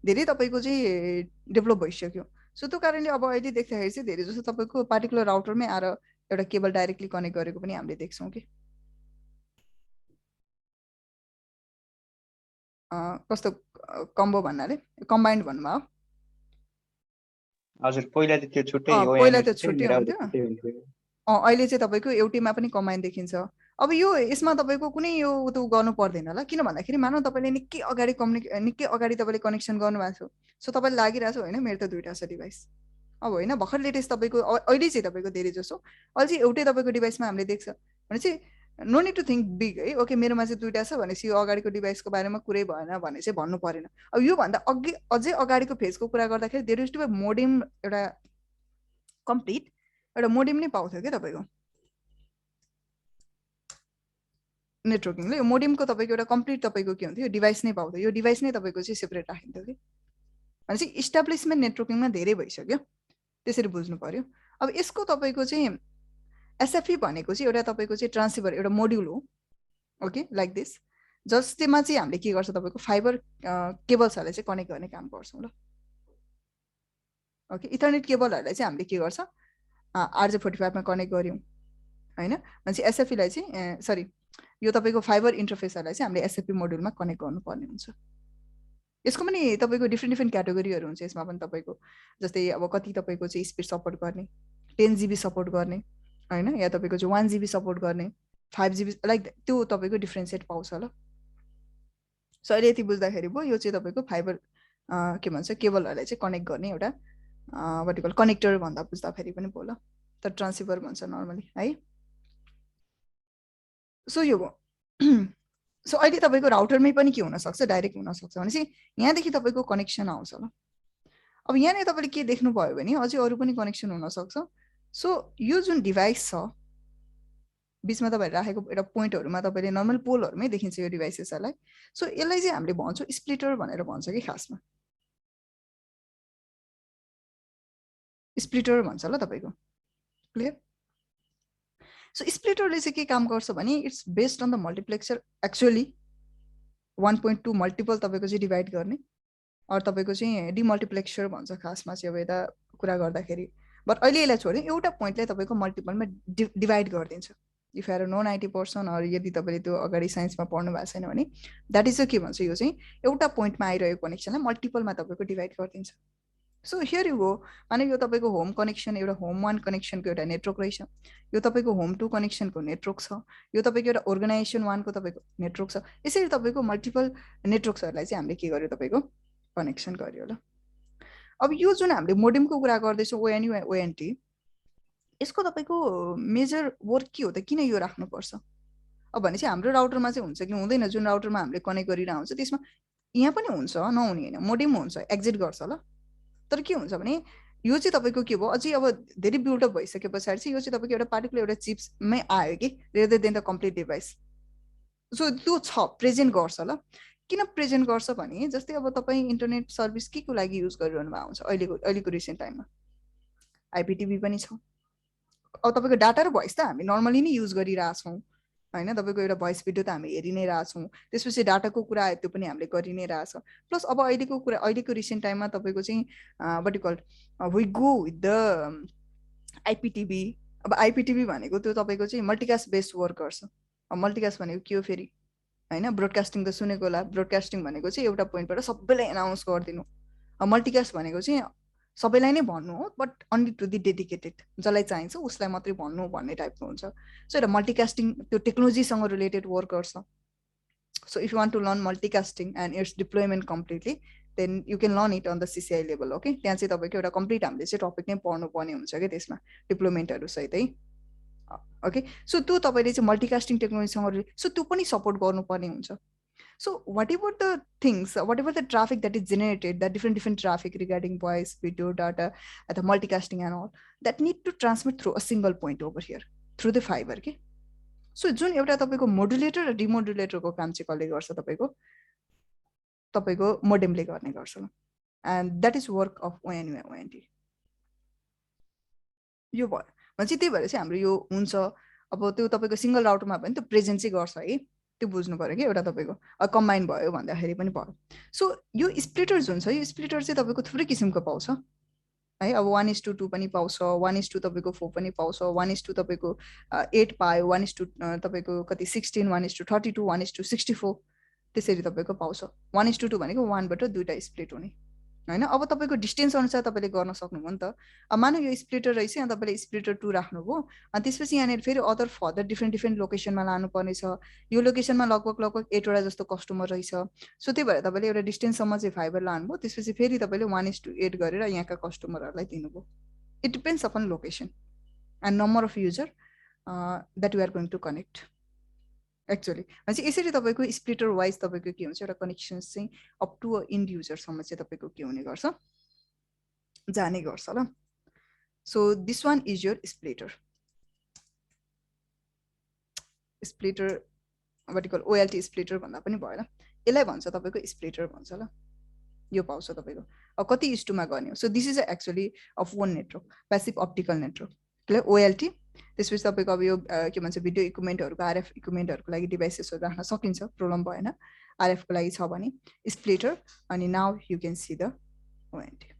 धेरै तपाईको चाहिँ डेभलप भइसक्यो सो त्यो कारणले अब अहिले देख्दाखेरि चाहिँ धेरै जसो तपाईको पार्टिकुलर राउटरमै आएर एउटा केबल डाइरेक्टली कनेक्ट गरेको पनि हामीले देख्छौं के कस्तो कम्बो भन्नाले कम्बाइन्ड भन्नुमा हो हजुर पहिला त त्यो छुट्टै पहिला त छुट्टै हुन्थ्यो अहिले चाहिँ तपाईको एउटैमा पनि कम्बाइन देखिन्छ अब यो यसमा तपाईँको कुनै यो त्यो गर्नु पर्दैन होला, किन भन्दाखेरि मानौ तपाईँले निकै अगाडि तपाईँले कनेक्सन गर्नुभएको छ, सो तपाईँलाई लागिरहेको छ होइन मेरो त दुईवटा छ डिभाइस। अब होइन भर्खर लेटेस्ट तपाईँको अहिले चाहिँ तपाईँको धेरै जसो अहिले चाहिँ एउटै तपाईँको डिभाइसमा हामीले देख्छ भने चाहिँ no need to think big है, ओके मेरोमा चाहिँ दुईवटा छ भनेपछि यो अगाडिको डिभाइसको बारेमा कुरै भएन भने चाहिँ भन्नु परेन। अब योभन्दा अझै अगाडिको फेजको कुरा गर्दाखेरि there is to be modem, एउटा कम्प्लिट एउटा मोडेम नै पाउँथ्यो क्या तपाईँको नेटवर्किङले। यो मोडेमको तपाईँको एउटा कम्प्लिट तपाईँको के हुन्थ्यो, यो डिभाइस नै पाउँथ्यो, यो डिभाइस नै तपाईँको चाहिँ सेपरेट राखिन्थ्यो कि भनेपछि इस्टाब्लिसमेन्ट नेटवर्किङमा धेरै भइसक्यो, त्यसरी बुझ्नु पर्यो। अब यसको तपाईँको चाहिँ एसएफई भनेको चाहिँ एउटा तपाईँको चाहिँ ट्रान्सिभर एउटा मोड्युल हो, ओके लाइक दिस, जसमा चाहिँ हामीले के गर्छ तपाईँको फाइबर केबल्सहरूलाई चाहिँ कनेक्ट गर्ने काम गर्छौँ ल। ओके इथरनेट केबलहरूलाई चाहिँ हामीले के गर्छ RJ45मा कनेक्ट गऱ्यौँ होइन, भनेपछि एसएफईलाई चाहिँ सरी यो तपाईँको फाइबर इन्टरफेसहरूलाई चाहिँ हामीले एसएफई मोड्युलमा कनेक्ट गर्नुपर्ने हुन्छ। यसको पनि तपाईँको डिफ्रेन्ट क्याटेगोरीहरू हुन्छ यसमा पनि तपाईँको, जस्तै अब कति तपाईँको चाहिँ स्पिड सपोर्ट गर्ने, 10 GB सपोर्ट गर्ने होइन, या तपाईँको चाहिँ 1 GB सपोर्ट गर्ने, 5 GB लाइक त्यो तपाईँको डिफ्रेन्सिएट पाउँछ ल। सो अहिले यति बुझ्दाखेरि भयो, यो चाहिँ तपाईँको फाइबर के भन्छ केबलहरूलाई चाहिँ कनेक्ट गर्ने एउटा भर्टिकल कनेक्टर भन्दा बुझ्दाखेरि पनि भयो ल, तर ट्रान्सिभर भन्छ नर्मली है। सो यो भयो। सो अहिले तपाईँको राउटरमै पनि के हुनसक्छ, डाइरेक्ट हुनसक्छ भनेपछि यहाँदेखि तपाईँको कनेक्सन आउँछ ल। अब यहाँनिर तपाईँले के देख्नुभयो भने अझै अरू पनि कनेक्सन हुनसक्छ। सो यो जुन डिभाइस छ बिचमा तपाईँहरू राखेको एउटा पोइन्टहरूमा तपाईँले नर्मल पोलहरूमै देखिन्छ यो डिभाइसेसहरूलाई। सो यसलाई चाहिँ हामीले भन्छौँ स्प्लिटर भनेर भन्छ कि खासमा, स्प्लिटर भन्छ ल तपाईँको, क्लियर। सो स्प्लिटरले चाहिँ के काम गर्छ भने it's based on the multiplexer, actually 1.2 multiple तपाईँको चाहिँ डिभाइड गर्ने, अरू तपाईँको चाहिँ डिमल्टिप्लेक्सर भन्छ खासमा चाहिँ अब यता कुरा गर्दाखेरि। बट अहिले यसलाई छोड्यो एउटा पोइन्टलाई तपाईँको मल्टिपलमा डिभाइड गरिदिन्छ। इफ आर नो 90% अरू यदि तपाईँले त्यो अगाडि साइन्समा पढ्नु भएको छैन भने द्याट इज के भन्छ, यो चाहिँ एउटा पोइन्टमा आइरहेको कनेक्सनलाई मल्टिपलमा तपाईँको डिभाइड गरिदिन्छ। सो हियर यु गो, माने यो तपाईँको होम कनेक्सन एउटा होम 1 कनेक्सनको एउटा नेटवर्क रहेछ, यो तपाईँको होम 2 कनेक्सनको नेटवर्क छ, यो तपाईँको एउटा अर्गनाइजेसन 1को तपाईँको नेटवर्क छ। यसरी तपाईँको मल्टिपल नेटवर्क्सहरूलाई चाहिँ हामीले के गर्यो तपाईँको कनेक्सन गर्यो ल। अब यो जुन हामीले मोडेमको कुरा गर्दैछौँ ओएनयू ओएनटी, यसको तपाईँको मेजर वर्क के हो त, किन यो राख्नुपर्छ अब भने चाहिँ हाम्रो राउटरमा चाहिँ हुन्छ कि हुँदैन, जुन राउटरमा हामीले कनेक्ट गरिरहेको हुन्छ त्यसमा यहाँ पनि हुन्छ नहुने होइन, मोडेम हुन्छ एक्जिट गर्छ ल। तर के हुन्छ भने यो चाहिँ तपाईँको के भयो अझै अब धेरै बिल्डअप भइसके पछाडि चाहिँ यो चाहिँ तपाईँको एउटा पार्टिकुलर एउटा चिप्समै आयो कि rather than the complete device. So त्यो छ प्रेजेन्ट गर्छ ल। किन प्रेजेन्ट गर्छ भने जस्तै अब तपाईँ इन्टरनेट सर्भिस के को लागि युज गरिरहनु भएको हुन्छ अहिलेको रिसेन्ट टाइममा आइपिटिभी पनि छ। अब तपाईँको डाटा र भोइस त हामी नर्मली नै युज गरिरहेछौँ होइन, तपाईँको एउटा भोइस भिडियो त हामी हेरि नै रहेछौँ, त्यसपछि डाटाको कुरा आयो त्यो पनि हामीले गरि नै रहेछ। प्लस अब अहिलेको रिसेन्ट टाइममा तपाईँको चाहिँ what you call we go with the IPTV. अब आइपिटिभी भनेको त्यो तपाईँको चाहिँ मल्टिकास्ट बेस्ड वर्क गर्छ। अब मल्टिकास्ट भनेको के हो फेरि होइन, ब्रोडकास्टिङ त सुनेको होला, ब्रोडकास्टिङ भनेको चाहिँ एउटा पोइन्टबाट सबैलाई एनाउन्स गरिदिनु। अब मल्टिकास्ट भनेको चाहिँ सबैलाई नै भन्नु हो, but only to the dedicated, जसलाई चाहिन्छ उसलाई मात्रै भन्नु भन्ने टाइपको हुन्छ। सो एउटा मल्टिकास्टिङ त्यो टेक्नोलोजीसँग रिलेटेड वर्क गर्छ। So if you want to learn multicasting and its deployment completely then you can learn it on the CCI level. Okay त्यहाँ चाहिँ तपाईँको एउटा कम्प्लिट हामीले चाहिँ टपिक नै पढ्नुपर्ने हुन्छ कि त्यसमा डिप्लोयमेन्टहरू सहित है। ओके सो त्यो तपाईँले चाहिँ मल्टिकास्टिङ टेक्नोलोजीसँग सो त्यो पनि सपोर्ट गर्नुपर्ने हुन्छ। So whatever the things, whatever the traffic that is generated, the different traffic regarding voice, video, data, the multicasting and all, that need to transmit through a single point over here, through the fiber. Okay? So जुन एउटा तपाईको मोडुलेटर र डिमोडुलेटरको काम चाहिँ कसले गर्छ तपाईको मोडेमले गर्ने गर्छ and that is work of ONU ONT. यो भयो भने चाहिँ त्यही भएर चाहिँ हाम्रो यो हुन्छ। अब त्यो तपाईको सिंगल राउटरमा पनि त्यो प्रेजेन्ट चाहिँ गर्छ है, त्यो बुझ्नु पर्यो कि एउटा तपाईँको कम्बाइन भयो भन्दाखेरि पनि भयो। सो यो स्प्लिटर जुन छ यो स्प्लिटर चाहिँ तपाईँको थुप्रै किसिमको पाउँछ है। अब 1:2 पनि पाउँछ, 1:2 तपाईँको 4 पनि पाउँछ, 1:2 तपाईँको 8 पायो, 1:2 तपाईँको कति 16, 1:32, 1:64 त्यसरी तपाईँको पाउँछ। 1:2 भनेको 1बाट 2टा स्प्लिट हुने हैन। अब तपाईको डिस्टेन्स अनुसार तपाईले गर्न सक्नुभयो नि त। अब मानौ यो स्प्लिटर रहेछ, यहाँ तपाईले स्प्लिटर 2 राख्नुभयो, अनि त्यसपछि यहाँनिर फेरि अदर फर्दर डिफ्रेन्ट डिफ्रेन्ट लोकेसनमा लानुपर्ने छ। यो लोकेसनमा लगभग 8 वटा जस्तो कस्टमर रहेछ। सो त्यही भएर तपाईले एउटा डिस्टेन्ससम्म चाहिँ फाइबर लानुभयो, त्यसपछि फेरि तपाईले 1:8 गरेर यहाँका कस्टमरहरूलाई दिनुभयो। It depends upon location and number of user that we are going to connect actually. भनेपछि यसरी तपाईँको स्प्लिटर वाइज तपाईँको के हुन्छ, एउटा कनेक्सन चाहिँ अप टु अ इन्ड युजरसम्म चाहिँ तपाईँको के हुने गर्छ, जाने गर्छ ल। So this one is your splitter. Splitter vertical OLT splitter भन्दा पनि भयो ल। यसलाई भन्छ तपाईँको स्प्लिटर भन्छ ल। यो पाउँछ तपाईँको अब कति इस्टुमा गर्ने हो। So this is actually of one network, passive optical network, OLT. त्यसपछि तपाईँको अब यो के भन्छ भिडियो इक्विपमेन्टहरूको आरएफ इक्विपमेन्टहरूको लागि डिभाइसेसहरू राख्न सकिन्छ, प्रब्लम भएन। आरएफको लागि छ भने स्प्लिटर, अनि now you can see the OLT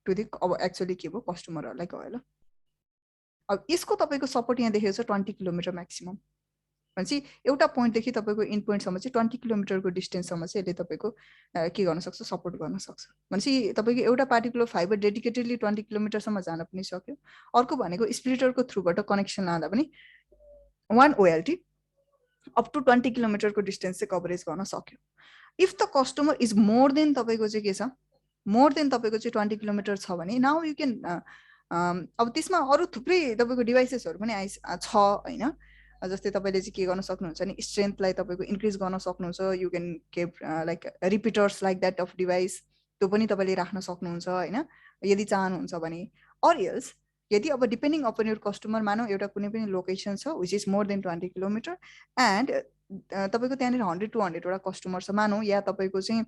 to the अब एक्चुअली के भयो कस्टमरहरूलाई गयो ल। अब यसको तपाईँको सपोर्ट यहाँ देखेको छ 20 किलोमिटर म्याक्सिमम। भनेपछि एउटा पोइन्टदेखि तपाईँको इन पोइन्टसम्म चाहिँ 20 किलोमिटरको डिस्टेन्ससम्म चाहिँ यसले तपाईँको के गर्न सक्छ, सपोर्ट गर्न सक्छ। भनेपछि तपाईँको एउटा पार्टिकुलर फाइबर डेडिकेटेडली 20 किलोमिटरसम्म जान पनि सक्यो। अर्को भनेको स्प्लिटरको थ्रुबाट कनेक्सन लाँदा पनि वान ओएलटी अप टु 20 किलोमिटरको डिस्टेन्स चाहिँ कभरेज गर्न सक्यो। If the customer is more than तपाईँको चाहिँ के छ, मोर देन तपाईँको चाहिँ 20 किलोमिटर छ भने नाउ यु क्यान अब त्यसमा अरू थुप्रै तपाईँको डिभाइसेसहरू पनि छ होइन। जस्तै तपाईँले चाहिँ के गर्न सक्नुहुन्छ नि, स्ट्रेन्थलाई तपाईँको इन्क्रिज गर्न सक्नुहुन्छ। You can keep like repeaters like that of device, त्यो पनि तपाईँले राख्न सक्नुहुन्छ होइन, यदि चाहनुहुन्छ भने। अर एल्स यदि अब डिपेन्डिङ अपन युर कस्टमर, मानौ एउटा कुनै पनि लोकेसन छ which is more than 20 kilometre and तपाईँको त्यहाँनिर 100 to 100 वटा कस्टमर छ मानौ, या तपाईँको चाहिँ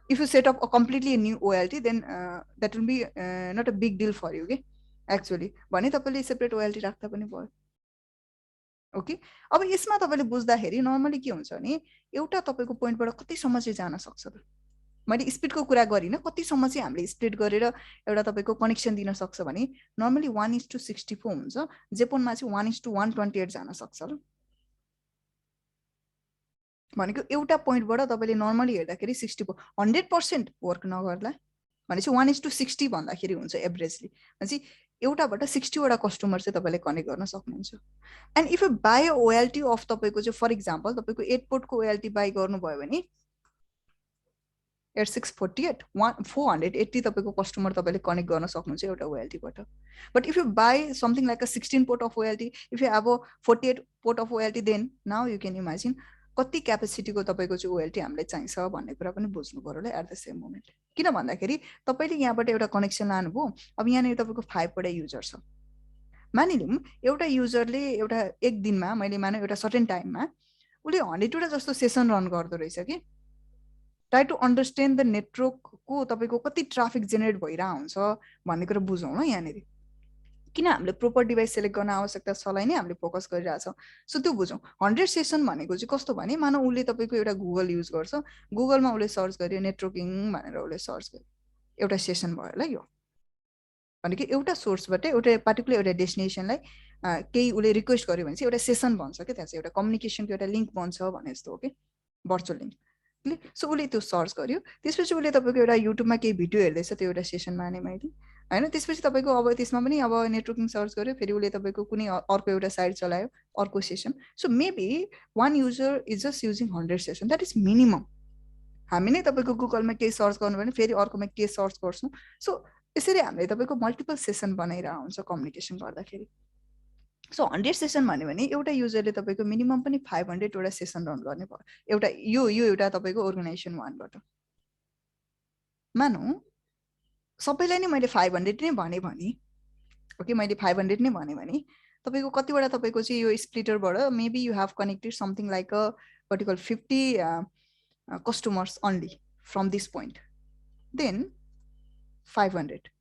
if you set up a completely new OLT then that will be not a big deal for you के एक्चुअली। भने तपाईँले सेपरेट ओएलटी राख्दा पनि भयो। ओके। अब यसमा तपाईँले बुझ्दाखेरि नर्मली के हुन्छ भने एउटा तपाईँको पोइन्टबाट कतिसम्म चाहिँ जान सक्छ त। मैले स्पिडको कुरा गरिनँ, कतिसम्म चाहिँ हामीले स्प्लिट गरेर एउटा तपाईँको कनेक्सन दिन सक्छ भने नर्मली 1:64 हुन्छ, जेपोनमा चाहिँ 1:128 जान सक्छ ल। भनेको एउटा पोइन्टबाट तपाईँले नर्मली हेर्दाखेरि 64 100% वर्क नगर्ला भनेपछि 1:60 भन्दाखेरि हुन्छ एभरेजली। भनेपछि एउटाबाट 60 वटा कस्टमर चाहिँ तपाईँले कनेक्ट गर्न सक्नुहुन्छ। And if you by OLT of तपाईँको चाहिँ फर इक्जाम्पल तपाईँको 8 पोर्टको ओएलटी बाई गर्नुभयो भने 8648 480 तपाईँको कस्टमर तपाईँले कनेक्ट गर्न सक्नुहुन्छ एउटा ओएलटीबाट। But if you buy something like a 16 port of OLT, if you have a 48 port of OLT, then now you can imagine कति क्यापेसिटीको तपाईँको चाहिँ ओएलटी हामीलाई चाहिन्छ भन्ने कुरा पनि बुझ्नु पर्यो होला एट द सेम मोमेन्ट। किन भन्दाखेरि तपाईँले यहाँबाट एउटा कनेक्सन लानुभयो, अब यहाँनिर तपाईँको 5 वटा युजर छ। मानिलिउँ एउटा युजरले एउटा एक दिनमा मैले मानौ एउटा सर्टेन टाइममा उसले 100 वटा जस्तो सेसन रन गर्दो रहेछ कि। ट्राई टु अन्डरस्ट्यान्ड द नेटवर्कको तपाईँको कति ट्राफिक जेनेरेट भइरहेको हुन्छ भन्ने कुरा बुझौँ ल यहाँनिर। किन हामीले प्रोपर डिभाइस सेलेक्ट गर्न आवश्यकता छलाई नै हामीले फोकस गरिरहेछौँ। सो त्यो बुझौँ। 100 सेसन भनेको चाहिँ कस्तो भने मानौ उसले तपाईँको एउटा गुगल युज गर्छ, गुगलमा उसले सर्च गर्यो नेटवर्किङ भनेर उसले सर्च गर्यो, एउटा सेसन भयो ल। यो भनेको एउटा सोर्सबाट एउटा पार्टिकुलर एउटा डेस्टिनेसनलाई केही उसले रिक्वेस्ट गर्यो भने चाहिँ एउटा सेसन भन्छ क्या, त्यहाँ चाहिँ एउटा कम्युनिकेसनको एउटा लिङ्क बन्छ भने जस्तो हो कि, भर्चुअल लिङ्क। सो उसले त्यो सर्च गर्यो, त्यसपछि उसले तपाईँको एउटा युट्युबमा केही भिडियो हेर्दैछ, त्यो एउटा सेसन माने मैले होइन। त्यसपछि तपाईँको अब त्यसमा पनि अब नेटवर्किङ सर्च गर्यो, फेरि उसले तपाईँको कुनै अर्को एउटा साइट चलायो, अर्को session. So maybe one user is just using 100 session, that is minimum. हामी नै तपाईँको गुगलमा केही सर्च गर्नु भने फेरि अर्कोमा के सर्च गर्छौँ। सो यसरी हामीले तपाईँको मल्टिपल सेसन बनाइरहेको हुन्छ कम्युनिकेसन गर्दाखेरि। सो 100 सेसन भन्यो भने एउटा युजरले तपाईँको मिनिमम पनि 500 वटा सेसन रन गर्ने भयो एउटा यो एउटा तपाईँको अर्गनाइजेसन वानबाट। मानौ सबैलाई नै मैले 500 नै भने ओके, मैले 500 नै भने तपाईँको कतिवटा तपाईँको चाहिँ यो स्प्लिटरबाट maybe you have connected something like a particular 50 customers only from this point, then 500.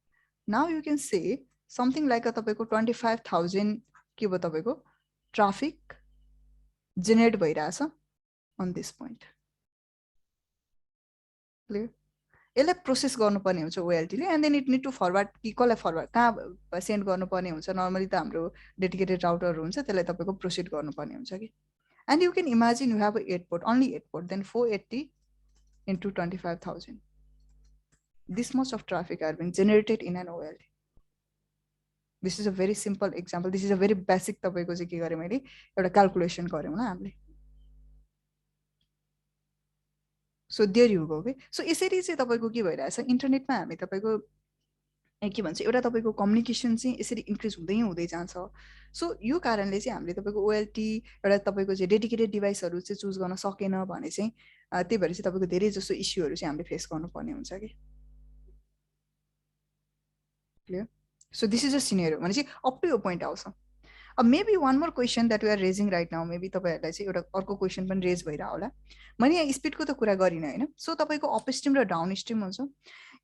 Now you can say something like a तपाईँको 25,000 के भयो तपाईँको ट्राफिक जेनेरेट भइरहेछ on this point. Clear? यसलाई प्रोसेस गर्नुपर्ने हुन्छ ओएलटीले, and then it need to forward कि कसलाई फरवर्ड कहाँ सेन्ड गर्नुपर्ने हुन्छ। नर्मली त हाम्रो डेडिकेटेड राउटरहरू हुन्छ, त्यसलाई तपाईँको प्रोसिड गर्नुपर्ने हुन्छ कि। And you can imagine you have 8 port, only 8 port, then 480 into 25,000. this much of traffic are being generated in an OLT. This is a very simple example. This is a very basic तपाईको चाहिँ के गरे मैले एउटा क्याल्कुलेसन गर्यौं न हामीले. सो देयर यु गो के. सो यसरी चाहिँ तपाईको के भइरहेछ इन्टरनेटमा हामी तपाईको के भन्छ एउटा तपाईको कम्युनिकेसन चाहिँ यसरी इन्क्रिज हुँदै हुँदै जान्छ. सो यो कारणले चाहिँ हामीले तपाईको ओएलटी एउटा तपाईको चाहिँ डेडिकेटेड डिभाइसहरु चाहिँ चुज गर्न सकेन भने चाहिँ त्यही भएर चाहिँ तपाईको धेरै जसो इस्युहरु चाहिँ हामीले फेस गर्नुपर्ने हुन्छ के. Clear. So this is a scenario. भने चाहिँ up to your point आउँछ. Maybe one more question that we are raising right now. Maybe तपाईहरुलाई चाहिँ एउटा अर्को क्वेशन पनि रेज भइरा होला. मैले यहाँ स्पिडको त कुरा गरिन हैन. सो तपाईको अपस्ट्रीम र डाउनस्ट्रीम हुन्छ.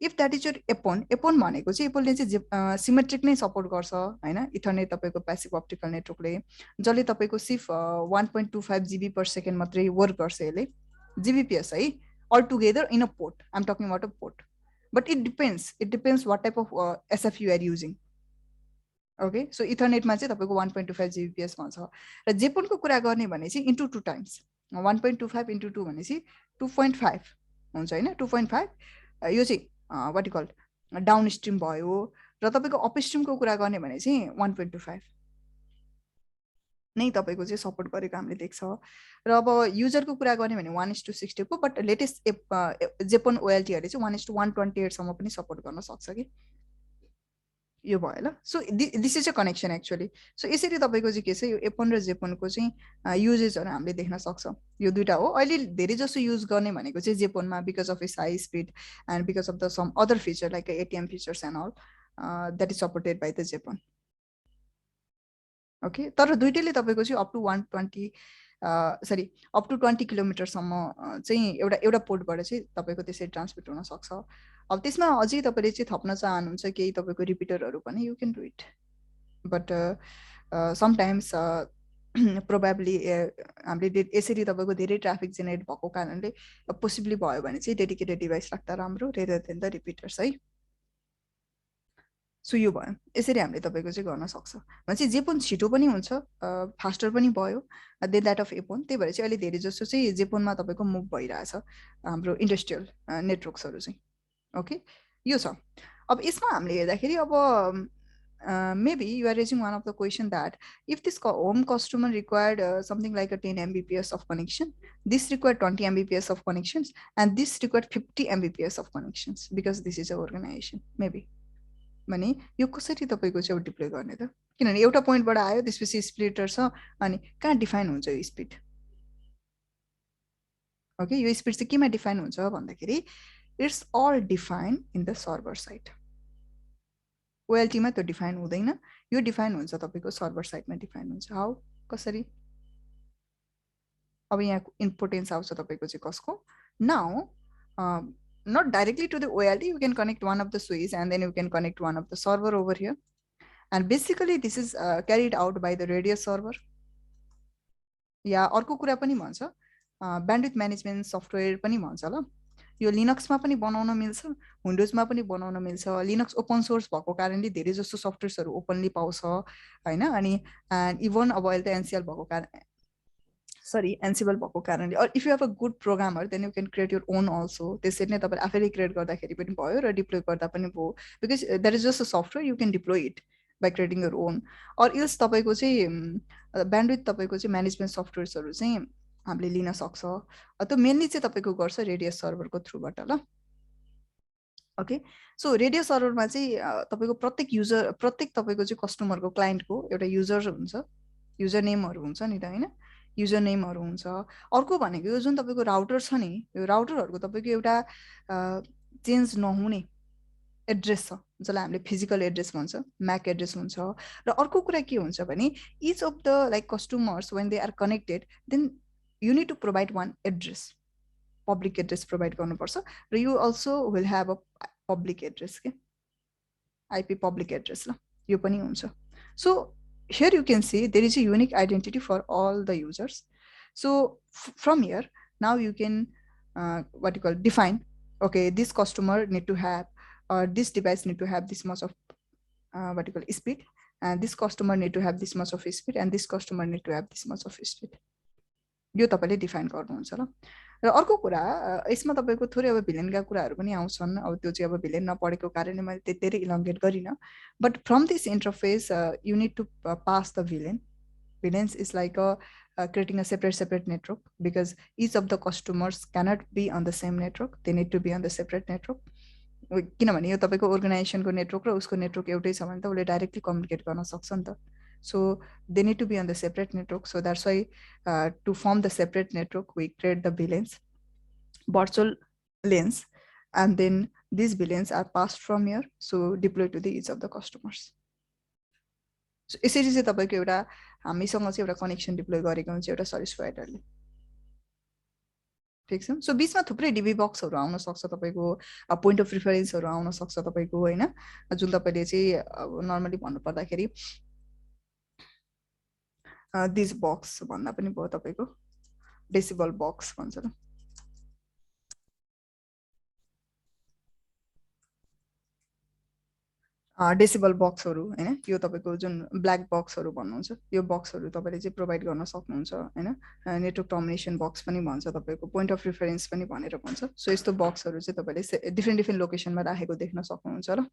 इफ दैट इज योर एपोन भनेको चाहिँ एपोनले चाहिँ सिमेट्रिक नै सपोर्ट गर्छ हैन. इथरनेट तपाईको पैसिभ अप्टिकल नेटवर्कले जसले तपाईको सिर्फ 1.25 GB per second मात्रै वर्क गर्छ यसले. GBPS है all together in a port. I'm talking about a port. But it depends what type of SF you are using. Okay, so Ethernet मा चाहिँ तपाईको 1.25 Gbps भन्छ र जेपोन को कुरा गर्ने भने चाहिँ into 2 times 1.25 into 2 भनेपछि 2.5 हुन्छ हैन. 2.5 यो चाहिँ what you call डाउनस्ट्रीम भयो र तपाईको अपस्ट्रीम को कुरा गर्ने भने चाहिँ 1.25 नै तपाईको चाहिँ सपोर्ट गरेको हामीले देख्छ. र अब युजर को कुरा गर्ने भने 1:60 को बट लेटेस्ट जेपोन ओएलटी हरुले चाहिँ 1:128 सम्म पनि सपोर्ट गर्न सक्छ के. यो भयो ल. So this is a connection actually. So यसरी तपाईको चाहिँ के छ यो एपोन र जेपोन को चाहिँ युजेसहरु हामीले देख्न सक्छ. यो दुईटा हो. अहिले धेरै जसो युज गर्ने भनेको चाहिँ जेपोनमा because of its high speed and because of the some other feature like ATM features and all that is supported by the GPON. Okay, तर दुईटैले तपाईको चाहिँ अप टु 120 सरी अप टु 20 किलोमिटर सम्म चाहिँ एउटा पोर्टबाट चाहिँ तपाईको त्यसरी ट्रान्समिट हुन सक्छ. अब त्यसमा अझै तपाईले चाहिँ थप्न चाहनुहुन्छ केही तपाईको रिपिटरहरु पनि you can do it. But sometimes probably हामीले यसरी तपाईको धेरै ट्राफिक जेनेरेट भएको कारणले पोसिबली भयो भने चाहिँ डेडिकेटेड डिभाइस राख्दा राम्रो रेदर देन द रिपिटर्स है. सो यो भयो. यसरी हामीले तपाईको चाहिँ गर्न सक्छ. भनेपछि जेपोन छिटो पनि हुन्छ फास्टर पनि भयो देन दैट अफ एपोन. त्यही भएर चाहिँ अहिले धेरै जसो चाहिँ जेपोनमा तपाईको मुभ भइरहेछ हाम्रो इन्डस्ट्रियल नेटवर्क्सहरु चाहिँ. ओके, यो छ. अब यसमा हामीले हेर्दाखेरि अब maybe you are raising one of the question that if this home customer required something like a 10 Mbps of connection, this required 20 Mbps of connections, and this required 50 Mbps of connections because this is an organization. Maybe भने यो कसरी तपाईको चाहिँ डिप्लोय गर्ने त. किनभने एउटा पोइन्टबाट आयो त्यसपछि स्प्लिटर छ अनि कहाँ डिफाइन हुन्छ यो स्पिड. ओके, यो स्पिड चाहिँ केमा डिफाइन हुन्छ भन्दाखेरि it's all define in the server side. OLT मा त्यो डिफाइन हुँदैन. यो डिफाइन हुन्छ तपाईको सर्भर साइडमा डिफाइन हुन्छ. हाउ कसरी. अब यहाँ इम्पोर्टेन्स आउँछ तपाईको चाहिँ कसको. Now not directly to the OLT, you can connect one of the switches and then you can connect one of the server over here. And basically this is carried out by the radius server. या अर्को कुरा पनि भन्छ bandwidth management software पनि भन्छ ल. यो लिनक्स मा पनि बनाउन मिल्छ, विन्डोज मा पनि बनाउन मिल्छ. लिनक्स ओपन सोर्स भएको कारणले धेरै जस्तो सफ्टवेयर्सहरु ओपनली पाउँछ हैन. अनि इभन अब अहिले त एनसीएल भएको कारण sorry Ansible भएको कारणले or if you have a good programmer then you can create your own also. त्यसरी नै तपाईले आफैले क्रिएट गर्दाखेरि पनि भयो र डिप्लोय गर्दा पनि भयो because that is just a software you can deploy it by creating your own. or else तपाईको चाहिँ bandwidth तपाईको चाहिँ म्यानेजमेन्ट सफ्टवेयर्सहरु चाहिँ हामीले लिन सक्छ. त्यो मेनली चाहिँ तपाईको गर्छ रेडियस सर्भरको थ्रुबाट ल. ओके, सो रेडियस सर्भरमा चाहिँ तपाईको प्रत्येक युजर प्रत्येक तपाईको चाहिँ कस्टमरको क्लाइन्टको एउटा युजर हुन्छ, युजर नेमहरु हुन्छ नि त हैन. युजर नेमहरु हुन्छ. अर्को भनेको यो जुन तपाईको राउटर छ नि यो राउटरहरुको तपाईको एउटा चेन्ज नहुने एड्रेस छ जसलाई हामीले फिजिकल एड्रेस भन्छ, म्याक एड्रेस हुन्छ. र अर्को कुरा के हुन्छ भने each of the like customers when they are connected then you need to provide one address, public address provide गर्नुपर्छ. र you also will have a public address के आईपी पब्लिक एड्रेस ल यो पनि हुन्छ. So here you can see there is a unique identity for all the users. So from here now you can what you call define, okay, this customer need to have or this device need to have this much of what you call speed, and this customer need to have this much of speed, and this customer need to have this much of speed. यो तपाईले डिफाइन गर्नुहुन्छ ल. र अर्को कुरा यसमा तपाईँको थोरै अब भिलेनका कुराहरू पनि आउँछन्, अब त्यो चाहिँ अब भिलेन नपढेको कारणले मैले धेरै इलाङ्गेट गरिनँ, but from this interface you need to pass the VLAN. Villains is like creating a separate network, because each of the customers cannot be on the same network. They need to be on the separate network. किनभने यो तपाईँको अर्गनाइजेसनको नेटवर्क र उसको नेटवर्क एउटै छ भने त उसले डाइरेक्टली कम्युनिकेट गर्न सक्छ नि त. So they need to be on the separate network. So that's why to form the separate network, we create the VLANs, virtual lanes, and then these VLANs are passed from here, so deployed to the each of the customers. So यसरी चाहिँ तपाईँको एउटा हामीसँग चाहिँ एउटा कनेक्सन डिप्लोय गरेको हुन्छ एउटा सर्भिस प्रोभाइडरले. ठिक छ. सो बिचमा थुप्रै डिबी बक्सहरू आउन सक्छ, तपाईँको पोइन्ट अफ रिफरेन्सहरू आउन सक्छ तपाईँको, होइन, जुन तपाईँले चाहिँ नर्मली भन्नु पर्दाखेरि दिस बक्स भन्दा पनि भयो, तपाईँको डेसिबल बक्स भन्छ ल. डेसिबल बक्सहरू, होइन, यो तपाईँको जुन ब्ल्याक बक्सहरू भन्नुहुन्छ, यो बक्सहरू तपाईँले चाहिँ प्रोभाइड गर्न सक्नुहुन्छ, होइन. नेटवर्क टर्मिनेसन बक्स पनि भन्छ, तपाईँको पोइन्ट अफ रिफरेन्स पनि भनेर भन्छ. सो यस्तो बक्सहरू चाहिँ तपाईँले डिफ्रेन्ट लोकेसनमा राखेको देख्न सक्नुहुन्छ र.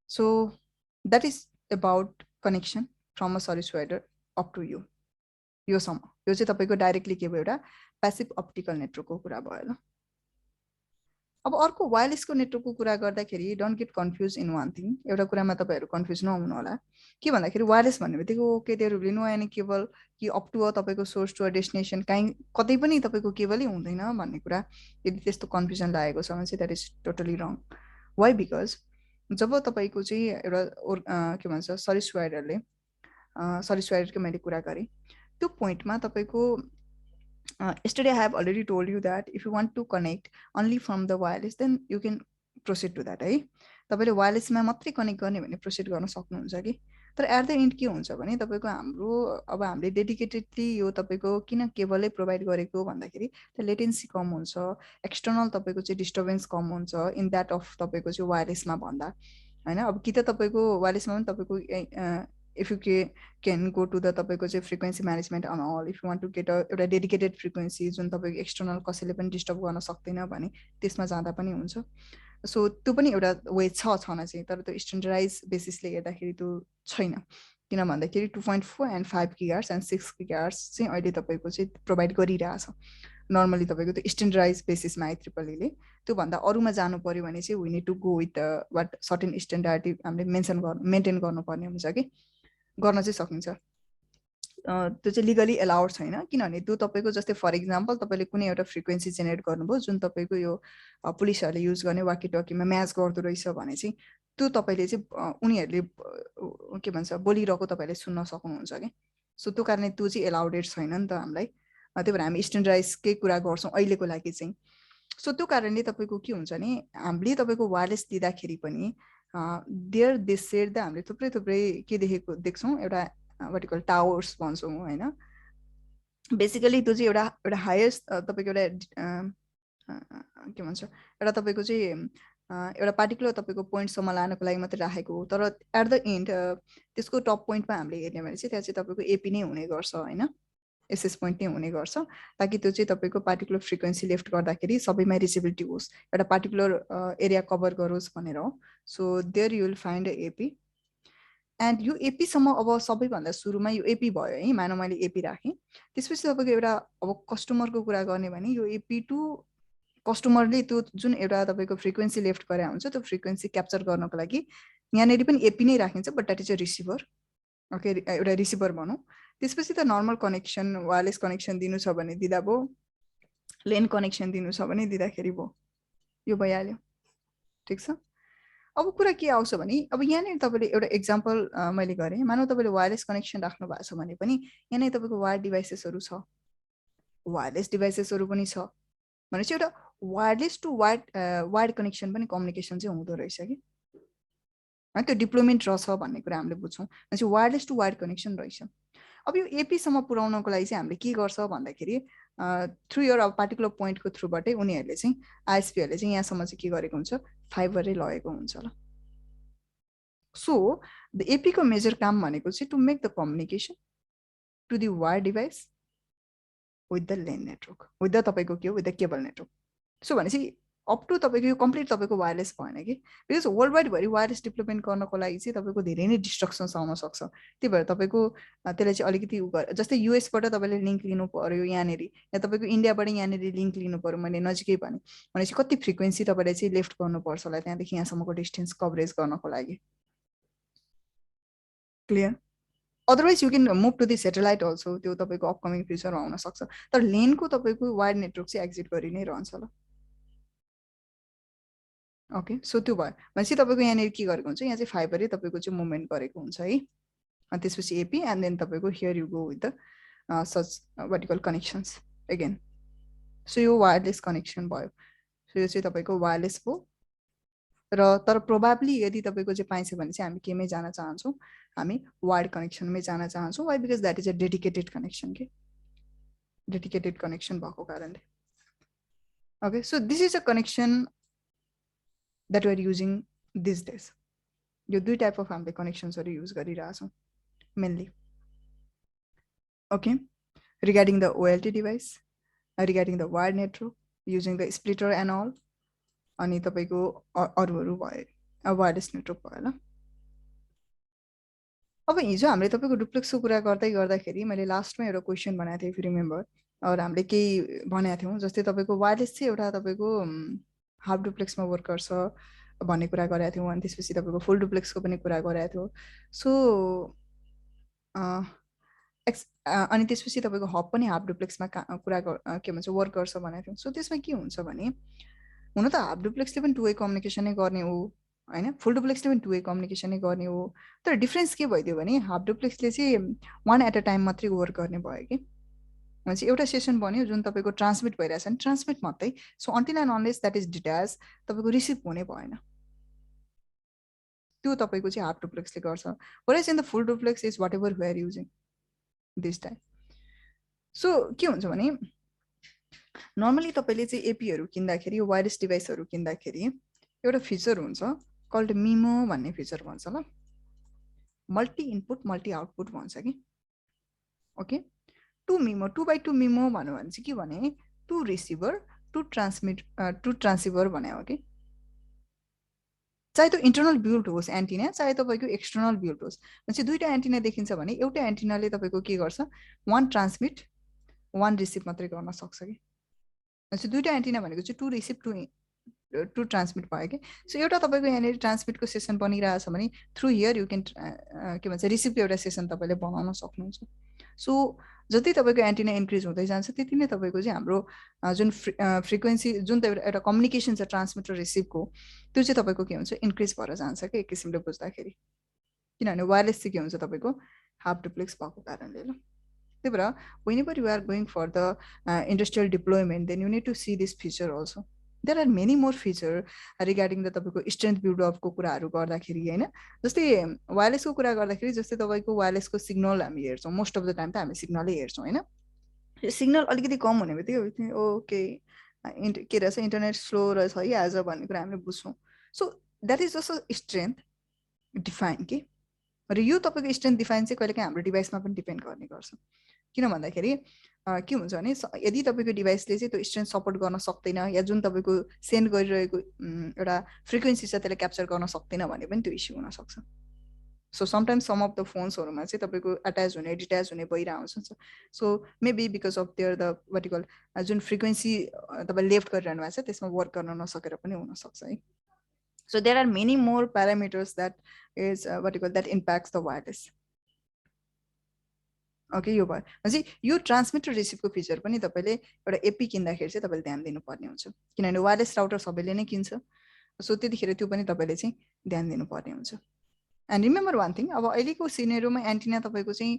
So that is about connection from a service provider up to you. योसम्म यो चाहिँ तपाईँको डाइरेक्टली के भयो, एउटा प्यासिभ अप्टिकल नेटवर्कको कुरा भयो ल. अब अर्को वायरलेसको नेटवर्कको कुरा गर्दाखेरि don't get confuse in one thing. एउटा कुरामा तपाईँहरू कन्फ्युज नहुनु होला. के भन्दाखेरि वायरलेस भन्ने बित्तिकै okay there will no any cable कि अप टु अ तपाईँको सोर्स टु अ डेस्टिनेसन, कहीँ कतै पनि तपाईँको केबलै हुँदैन भन्ने कुरा यदि त्यस्तो कन्फ्युजन लागेको छ भने चाहिँ that is totally wrong. Why? Because जब तपाईँको चाहिँ एउटा के भन्छ सर्भिस प्रोभाइडरकै मैले कुरा गरेँ, त्यो पोइन्टमा तपाईँको yesterday I have already told you that if you want to connect only from the wireless, then you can proceed to that, है. तपाईँले वायरलेसमा मात्रै कनेक्ट गर्ने भने प्रोसिड गर्न सक्नुहुन्छ कि. तर एट द एन्ड के हुन्छ भने तपाईँको हाम्रो अब हामीले डेडिकेटेडली यो तपाईँको किन केबलै प्रोभाइड गरेको भन्दाखेरि त्यो लेटेन्सी कम हुन्छ, एक्सटर्नल तपाईँको चाहिँ डिस्टर्बेन्स कम हुन्छ इन द्याट अफ तपाईँको चाहिँ वायरलेसमा भन्दा, होइन. अब कि त तपाईँको वायरलेसमा पनि तपाईँको if you can go to the तपाईँको चाहिँ frequency management on all, if you want to get एउटा डेडिकेटेड फ्रिक्वेन्सी जुन तपाईँको एक्सटर्नल कसैले पनि डिस्टर्ब गर्न सक्दैन भने त्यसमा जाँदा पनि हुन्छ. सो त्यो पनि एउटा वे छन चाहिँ, तर त्यो स्ट्यान्डर्डाइज बेसिसले हेर्दाखेरि त्यो छैन. किन भन्दाखेरि 2.4 and 5 GHz and 6 GHz चाहिँ अहिले तपाईँको चाहिँ प्रोभाइड गरिरहेछ नर्मली तपाईँको त्यो स्ट्यान्डर्डाइज बेसिसमा IEEE. त्योभन्दा अरूमा जानु पर्यो भने चाहिँ we need to go with what certain standard हामीले मेन्टेन गर्नुपर्ने हुन्छ कि गर्न चाहिँ सकिन्छ. त्यो चाहिँ लिगली एलाउड छैन, किनभने त्यो तपाईँको जस्तै फर इक्जाम्पल तपाईँले कुनै एउटा फ्रिक्वेन्सी जेनेरेट गर्नुभयो जुन तपाईँको यो पुलिसहरूले युज गर्ने वाकी टकीमा म्याच गर्दो रहेछ भने चाहिँ त्यो तपाईँले चाहिँ उनीहरूले के भन्छ बोलिरहेको तपाईँले सुन्न सक्नुहुन्छ कि. सो त्यो कारणले त्यो चाहिँ एलाउडेड छैन नि त हामीलाई. त्यही भएर हामी स्ट्यान्डर्डाइजकै कुरा गर्छौँ अहिलेको लागि चाहिँ. सो त्यो कारणले तपाईँको के हुन्छ भने हामीले तपाईँको वायरलेस दिँदाखेरि पनि देयर दिस सेड द हामीले थुप्रै के देख्छौँ, एउटा भर्टिकल टावर्स भन्छौँ, होइन. बेसिकली त्यो चाहिँ एउटा हायेस्ट तपाईँको एउटा के भन्छ एउटा तपाईँको चाहिँ एउटा पार्टिकुलर तपाईँको पोइन्टसम्म लानको लागि मात्रै राखेको हो. तर एट द एन्ड त्यसको टप पोइन्टमा हामीले हेर्ने भने चाहिँ त्यहाँ चाहिँ तपाईँको एपी नै हुने गर्छ, होइन, एसएस पोइन्ट नै हुने गर्छ, ताकि त्यो चाहिँ तपाईँको पार्टिकुलर फ्रिक्वेन्सी लिफ्ट गर्दाखेरि सबैमा रिचेबिलिटी होस्, एउटा पार्टिकुलर एरिया कभर गरोस् भनेर हो. So there you will find AP. And यो एपीसम्म अब सबैभन्दा सुरुमा यो एपी भयो है, मानव मैले एपी राखेँ. त्यसपछि तपाईँको एउटा अब कस्टमरको कुरा गर्ने भने यो एपी टु कस्टमरले त्यो जुन एउटा तपाईँको फ्रिक्वेन्सी लेफ्ट गरे हुन्छ त्यो फ्रिक्वेन्सी क्याप्चर गर्नको लागि यहाँनिर पनि एपी नै राखिन्छ, but that is a receiver. Okay, एउटा रिसिभर भनौँ. त्यसपछि त नर्मल कनेक्सन वायरलेस कनेक्सन दिनु छ भने दिँदा भयो, लेन कनेक्सन दिनु छ भने दिँदाखेरि भयो, यो भइहाल्यो. ठिक छ. अब कुरा के आउँछ भने अब यहाँनिर तपाईँले एउटा एक्जाम्पल मैले गरेँ, मानव तपाईँले वायरलेस कनेक्सन राख्नु भएको छ भने पनि यहाँनिर तपाईँको वायर डिभाइसेसहरू छ, वायरलेस डिभाइसेसहरू पनि छ भनेपछि एउटा वायरलेस टु वायर्ड कनेक्सन पनि कम्युनिकेसन चाहिँ हुँदो रहेछ कि, है. त्यो डिप्लोयमेन्ट रहेछ भन्ने कुरा हामीले बुझ्छौँ. भनेपछि वायरलेस टु वायर्ड कनेक्सन रहेछ. अब यो एपीसम्म पुर्याउनको लागि चाहिँ हामीले के गर्छ भन्दाखेरि थ्रु यो अब पार्टिकुलर पोइन्टको थ्रुबाटै उनीहरूले चाहिँ आइएसपीहरूले चाहिँ यहाँसम्म चाहिँ के गरेको हुन्छ, फाइबरै लगेको हुन्छ ल. सो द एपीको मेजर काम भनेको चाहिँ to make the communication to the wire device with the LAN network, with the तपाईँको के हो, with the cable network. So भनेपछि अप टु तपाईँको यो कम्प्लिट तपाईँको वायरलेस भएन कि, बिकज वर्ल्ड वाइडभरि वायरलेस डेभलपमेन्ट गर्नको लागि चाहिँ तपाईँको धेरै नै डिस्ट्रक्सन्स आउन सक्छ। त्यही भएर तपाईँको त्यसलाई चाहिँ अलिकति जस्तै युएसबाट तपाईँले लिङ्क लिनु पर्यो यहाँनिर, या तपाईँको इन्डियाबाट यहाँनिर लिङ्क लिनु पर्यो, मैले नजिकै भनेपछि कति फ्रिक्वेन्सी तपाईँले चाहिँ लेफ्ट गर्नुपर्छ होला त्यहाँदेखि यहाँसम्मको डिस्टेन्स कभरेज गर्नको लागि। Clear? Otherwise you can move to the satellite also, त्यो तपाईँको अपकमिङ फ्युचरमा आउन सक्छ। तर लेनको तपाईँको वायर नेटवर्क चाहिँ एक्जिट गरि नै रहन्छ ल। ओके, सो त्यो भयो भनेपछि तपाईँको यहाँनिर के गरेको हुन्छ, यहाँ चाहिँ फाइबरै तपाईँको चाहिँ मुभमेन्ट गरेको हुन्छ है। अनि त्यसपछि एपी एन्ड देन तपाईँको here you go with the such vertical connections again. So यो वायरलेस कनेक्सन भयो। सो यो चाहिँ तपाईँको वायरलेस भयो। र तर प्रोबाब्ली यदि तपाईँको चाहिँ पाइन्छ भने चाहिँ हामी केमै जान चाहन्छौँ, हामी वायर्ड कनेक्सनमै जान चाहन्छौँ। Why? Because that is a dedicated connection के, डेडिकेटेड कनेक्सन भएको कारणले। Okay, so this is a connection that we are using these days. यो दुई टाइप अफ हामीले कनेक्सन्सहरू युज गरिरहेछौँ मेनली। Okay, regarding the OLT device, regarding the wire network, using the splitter and all, अनि तपाईँको अरूहरू भयो, वायरलेस नेटवर्क भयो ल। अब हिजो हामीले तपाईँको डुप्लेक्सको कुरा गर्दाखेरि मैले लास्टमा एउटा क्वेसन बनाएको थिएँ, इफ यु रिमेम्बर। और हामीले केही भनेको थियौँ, जस्तै तपाईँको वायरलेस चाहिँ एउटा तपाईँको हाफ डुप्लेक्समा वर्क गर्छ भन्ने कुरा गरेका थियौँ। अनि त्यसपछि तपाईँको फुल डुप्लेक्सको पनि कुरा गरेका थियौँ। सो अनि त्यसपछि तपाईँको हब पनि हाफ डुप्लेक्समा कुरा के भन्छ वर्क गर्छ भनेको थियौँ। सो त्यसमा के हुन्छ भने, हुन त हाफ डुप्लेक्सले पनि 2 वे कम्युनिकेसनै गर्ने हो होइन, फुल डुप्लेक्सले पनि 2 वे कम्युनिकेसनै गर्ने हो। तर डिफ्रेन्स के भइदियो भने, हाफ डुप्लेक्सले चाहिँ 1 एट अ टाइम मात्रै वर्क गर्ने भयो कि। भनेपछि एउटा सेसन बन्यो जुन तपाईँको ट्रान्समिट भइरहेछ नि, ट्रान्समिट मात्रै। So until and unless that is detach, तपाईँको रिसिभ हुने भएन। त्यो तपाईँको चाहिँ हाफ डुप्लेक्सले गर्छ। Whereas in the full duplex is whatever we are using this time. So के हुन्छ भने, नर्मली तपाईँले चाहिँ एपीहरू किन्दाखेरि, वायरलेस डिभाइसहरू किन्दाखेरि एउटा फिचर हुन्छ कल्ड मिमो भन्ने फिचर भन्छ ल, मल्टी इनपुट मल्टी आउटपुट भन्छ कि। ओके, 2 मिमो, 2x2 मिमो भन्यो भने चाहिँ के भने, 2 रिसिभर 2 ट्रान्समिट 2 ट्रान्सिभर भने हो कि। चाहे त्यो इन्टरनल बिल्ड होस् एन्टिना, चाहे तपाईँको एक्सटर्नल बिल्ड होस्, भनेपछि दुईवटा एन्टिना देखिन्छ भने एउटा एन्टिनाले तपाईँको के गर्छ, 1 ट्रान्समिट 1 रिसिभ मात्रै गर्न सक्छ कि। भनेपछि दुईवटा एन्टिना भनेको चाहिँ 2 रिसिभ 2 ट्रान्समिट भयो कि। सो एउटा तपाईँको यहाँनिर ट्रान्समिटको सेसन बनिरहेछ भने थ्रु हियर यु क्यान के भन्छ रिसिभको एउटा सेसन तपाईँले बनाउन सक्नुहुन्छ। सो जति तपाईँको एन्टिना इन्क्रिज हुँदै जान्छ त्यति नै तपाईँको चाहिँ हाम्रो जुन फ्रिक्वेन्सी, जुन एउटा कम्युनिकेसन छ ट्रान्समिट र रिसिभको, त्यो चाहिँ तपाईँको के हुन्छ, इन्क्रिज भएर जान्छ कि एक किसिमले बुझ्दाखेरि। किनभने वायरलेस चाहिँ के हुन्छ तपाईँको हाफ डुप्लेक्स भएको कारणले ल। त्यही भएर whenever you are going for the industrial deployment, then you need to see this feature also. There are many more feature regarding the तपाईँको स्ट्रेन्थ बिल्ड अपको कुराहरू गर्दाखेरि होइन। जस्तै वायरलेसको कुरा गर्दाखेरि, जस्तै तपाईँको वायरलेसको सिग्नल हामी हेर्छौँ, मोस्ट अफ द टाइम त हामी सिग्नलै हेर्छौँ होइन। सिग्नल अलिकति कम हुने बित्तिकै ओके के रहेछ, इन्टरनेट स्लो रहेछ है आज भन्ने कुरा हामीले बुझ्छौँ। So that is just strength define के। र यो तपाईँको स्ट्रेन्थ डिफाइन चाहिँ कहिलेकाहीँ हाम्रो डिभाइसमा पनि डिपेन्ड गर्ने गर्छ। किन भन्दाखेरि के हुन्छ भने, यदि तपाईँको डिभाइसले चाहिँ त्यो स्ट्रेन्थ सपोर्ट गर्न सक्दैन, या जुन तपाईँको सेन्ड गरिरहेको एउटा फ्रिक्वेन्सी छ त्यसले क्याप्चर गर्न सक्दैन भने पनि त्यो इस्यु हुनसक्छ। So sometimes some of the फोन्सहरूमा चाहिँ तपाईँको एट्याच हुने डिट्याच हुने भइरहेको हुन्छ। So maybe because of there the vertical जुन फ्रिक्वेन्सी तपाईँले लेफ्ट गरिरहनु भएको छ त्यसमा वर्क गर्न नसकेर पनि हुनसक्छ है। So there are many more parameters that is that impacts the wireless. Okay, यो भयो भनेपछि यो ट्रान्समिट र रिसिभको फिचर पनि तपाईँले एउटा एपी किन्दाखेरि चाहिँ तपाईँले ध्यान दिनुपर्ने हुन्छ, किनभने वायरलेस राउटर सबैले नै किन्छ। सो त्यतिखेर त्यो पनि तपाईँले चाहिँ ध्यान दिनुपर्ने हुन्छ। एन्ड रिमेम्बर वान थिङ, अब अहिलेको सिनेरियोमा एन्टिना तपाईँको चाहिँ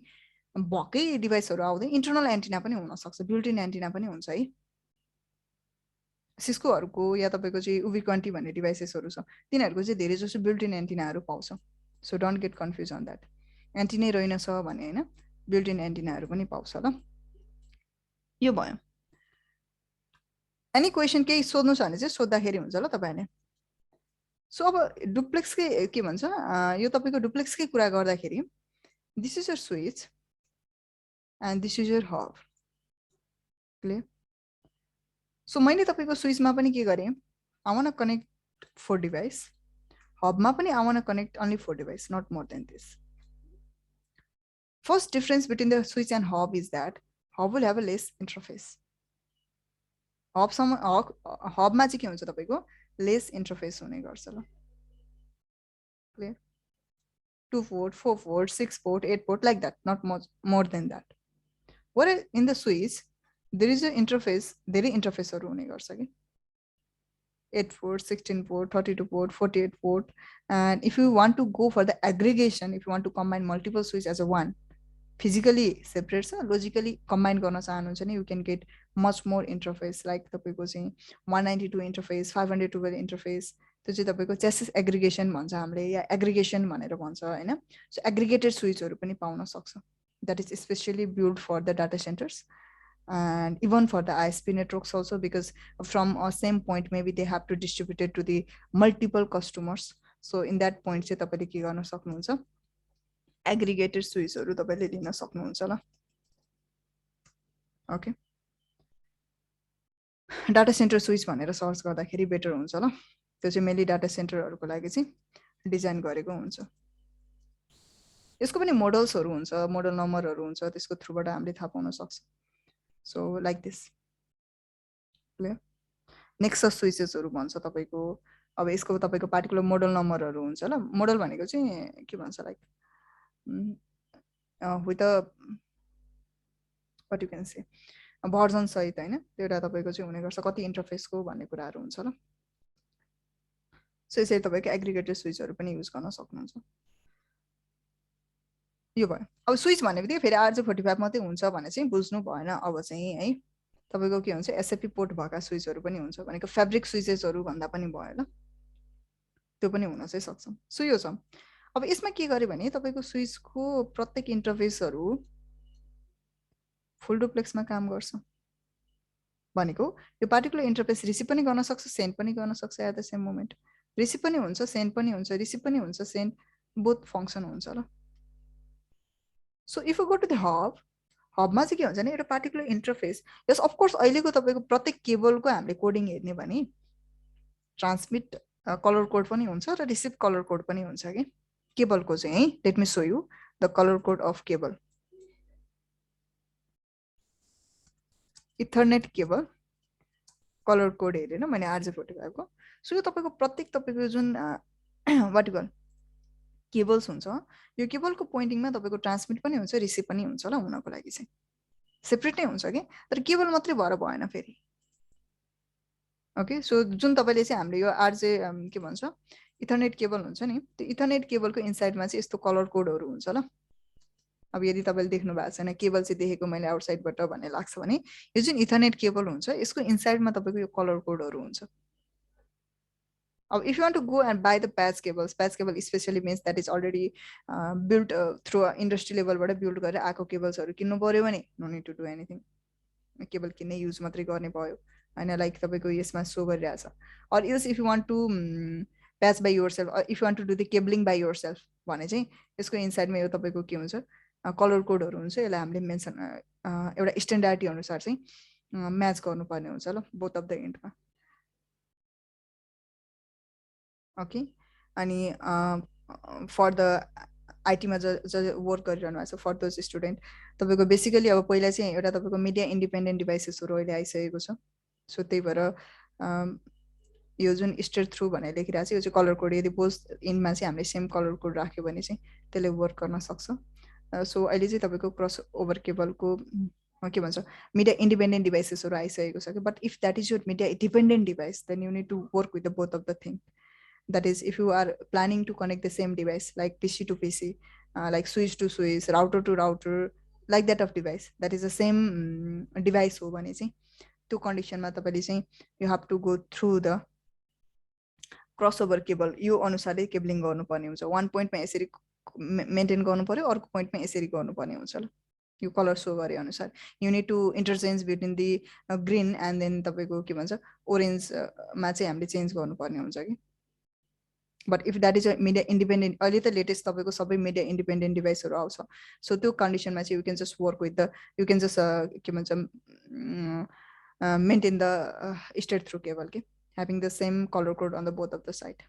भएकै डिभाइसहरू आउँदै इन्टरनल एन्टिना पनि हुनसक्छ, बिल्ट इन एन्टिना पनि हुन्छ है। सिस्कोहरूको या तपाईँको चाहिँ उभी20 भन्ने डिभाइसेसहरू छ, तिनीहरूको चाहिँ धेरै जसो बिल्ट इन एन्टिनाहरू पाउँछ। So don't get confuse on that, एन्टिनै रहेनछ भने होइन, बिल्ट इन एन्टिनाहरू पनि पाउँछ ल। यो भयो। एनी क्वेसन केही सोध्नु छ भने चाहिँ सोद्धाखेरि हुन्छ ल तपाईँले। सो अब डुप्लेक्सकै के भन्छ, यो तपाईँको डुप्लेक्सकै कुरा गर्दाखेरि, this is your switch and this is your hub. Clear? So मैले तपाईको स्विचमा पनि के गरेँ, I want to connect 4 device, हबमा पनि I want to connect only 4 device, not more than this. First difference between the switch and hub is that hub will have a less interface. हबमा चाहिँ के हुन्छ तपाईको लेस इन्टरफेस हुने गर्छ ल. Clear? 2 port, 4 port, 6 port, 8 port, like that, not much more than that. Whereas in the switch there is an interface, धेरै इन्टरफेसहरु हुने गर्छ के. 8 port, 16 port, 32 port, 48 port, and if you want to go for the aggregation, if you want to combine multiple switch as a one, physically separate छ, logically combine गर्न चाहनुहुन्छ नि, you can get much more interface, like तपाईको चाहिँ 192 interface, 512 interface, त्यो चाहिँ तपाईको chassis aggregation भन्छ हामीले, या aggregation भनेर भन्छ हैन. So aggregated switchहरु पनि पाउन सक्छ, that is especially built for the data centers and even for the ISP networks also, because from a same point maybe they have to distribute it to the multiple customers. So in that point चाहिँ तपाईले के गर्न सक्नुहुन्छ, aggregated switchहरु तपाईले लिन सक्नुहुन्छ ल. ओके, डाटा सेन्टर स्विच भनेर सर्च गर्दाखेरि बेटर हुन्छ ल. त्यो चाहिँ मेनली डाटा सेन्टरहरुको लागि चाहिँ डिजाइन गरेको हुन्छ. यसको पनि मोडल्सहरु हुन्छ, मोडल नम्बरहरु हुन्छ, त्यसको थ्रुबाट हामीले थाहा पाउन सक्छ. So like this. Clear? Nexus स्विचेसहरु भन्छ तपाईको. अब यसको तपाईको पार्टिकुलर मोडल नम्बरहरु हुन्छ ल. मोडल भनेको चाहिँ के भन्छ, like with a what you can say version सहित हैन, त्यो एउटा तपाईको चाहिँ हुने गर्छ, कति इन्टरफेसको भन्ने कुराहरु हुन्छ ल. सो यसरी तपाईको एग्रिगेटेड स्विचहरु पनि युज गर्न सक्नुहुन्छ. यो भयो. अब स्विच भनेबित्तिकै फेरि RJ45 मात्रै हुन्छ भने चाहिँ बुझ्नु भएन. अब चाहिँ है तपाईको के हुन्छ, एसएपी पोर्ट भएका स्विचहरु पनि हुन्छ, भनेको फ्याब्रिक स्विचेसहरु भन्दा पनि भयो ल. त्यो पनि हुन चाहिँ सक्छ. सो यो छ. अब यसमा के गरे भने तपाईको स्विचको प्रत्येक इन्टरफेसहरु फुल डुप्लेक्समा काम गर्छ. भनेको यो पार्टिकुलर इन्टरफेस रिसिभ पनि गर्न सक्छ, सेन्ड पनि गर्न सक्छ at the same moment. Receive पनि हुन्छ, सेन्ड पनि हुन्छ, रिसिभ पनि हुन्छ, सेन्ड, बोथ फंक्सन हुन्छ ल. So if you go to the hub, हबमा चाहिँ के हुन्छ भने एउटा particular interface. Yes of course अहिलेको तपाईको प्रत्येक केबलको हामीले कोडिङ हेर्ने भने ट्रान्समिट कलर कोड पनि हुन्छ र रिसिभ कलर कोड पनि हुन्छ के केबलको चाहिँ है. Let me show you the colour code of cable. Ethernet cable colour code हेरेन मैले RJ45 को. सो यो तपाईको प्रत्येक तपाईको जुन व्हाट कल केबल्स हुन्छ, यो केबलको पोइन्टिङमा तपाईको ट्रान्समिट पनि हुन्छ, रिसिभ पनि हुन्छ ल. हुनको लागि चाहिँ सेपरेट नै हुन्छ के, तर केबल मात्रै भएर भएन फेरि. ओके, सो जुन तपाईले चाहिँ हामीले यो RJ के भन्छ इथरनेट केबल हुन्छ नि, त्यो इथरनेट केबलको इनसाइडमा चाहिँ यस्तो कलर कोडहरु हुन्छ ल. अब यदि तपाईले देख्नु भएको छैन, केबल चाहिँ देखेको मैले आउटसाइडबाट भन्ने लाग्छ भने, यो जुन इथरनेट केबल हुन्छ यसको इनसाइडमा तपाईको यो कलर कोडहरु हुन्छ. अब if you want to go and buy the patch cables especially means that is already built through industry level बाट build गरेर आएको केबल्सहरु किन्नु पर्यो भने no need to do anything. Cable किन्ने युज मात्रै गर्ने भयो हैन, लाइक तपाईको यसमा शो गरिरहेछ. or else if you want to patch by yourself or if you want to do the cabling by yourself भने चाहिँ यसको इनसाइडमा यो तपाईको के हुन्छ, कलर कोडहरु हुन्छ. यसलाई हामीले मेन्सन एउटा स्ट्यान्डर्डिटी अनुसार चाहिँ म्याच गर्नुपर्ने हुन्छ ल, बोथ अफ द एन्डमा. ओके, अनि फर द आइटीमा ज वर्क गरिरहनु भएको छ, फर दोज स्टुडेन्ट तपाईको बेसिकली अब पहिला चाहिँ एउटा तपाईको मिडिया इन्डिपेन्डेन्ट डिभाइसेसहरु अहिले आइसकेको छ. सो त्यही भएर यो जुन स्टेट थ्रु भनेर लेखिरहेको छ यो चाहिँ कलर कोड. यदि बोथ इनमा चाहिँ हामीले सेम कलर कोड राख्यो भने चाहिँ त्यसले वर्क गर्न सक्छ. सो अहिले चाहिँ तपाईको क्रस ओभर केबलको के भन्छ मिडिया इन्डिपेन्डेन्ट डिभाइसेसहरु आइसकेको छ. But if that is your media dependent device then you need to work with the both of the thing. That is, if you are planning to connect the same device like PC to PC, like switch to switch, router to router, like that of device, that is the same device हो भने चाहिँ त्यो कन्डिसनमा तपाईले चाहिँ you have to go through the crossover cable. यो अनुसारले केबलिङ गर्नुपर्ने हुन्छ. वान पोइन्टमा यसरी मेन्टेन गर्नु पर्यो, अर्को पोइन्टमा यसरी गर्नुपर्ने हुन्छ ल. यो कलर शो गरे अनुसार you need to interchange between the green and then तपाईको के भन्छ ओरेन्ज मा चाहिँ हामीले चेन्ज गर्नुपर्ने हुन्छ कि. But if that is a media independent, अहिले त लेटेस्ट तपाईँको सबै मिडिया इन्डिपेन्डेन्ट डिभाइसहरू आउँछ, सो त्यो कन्डिसनमा चाहिँ you can just work with the, you can just के भन्छ maintain the state through cable के, having the same colour code on the both of the side.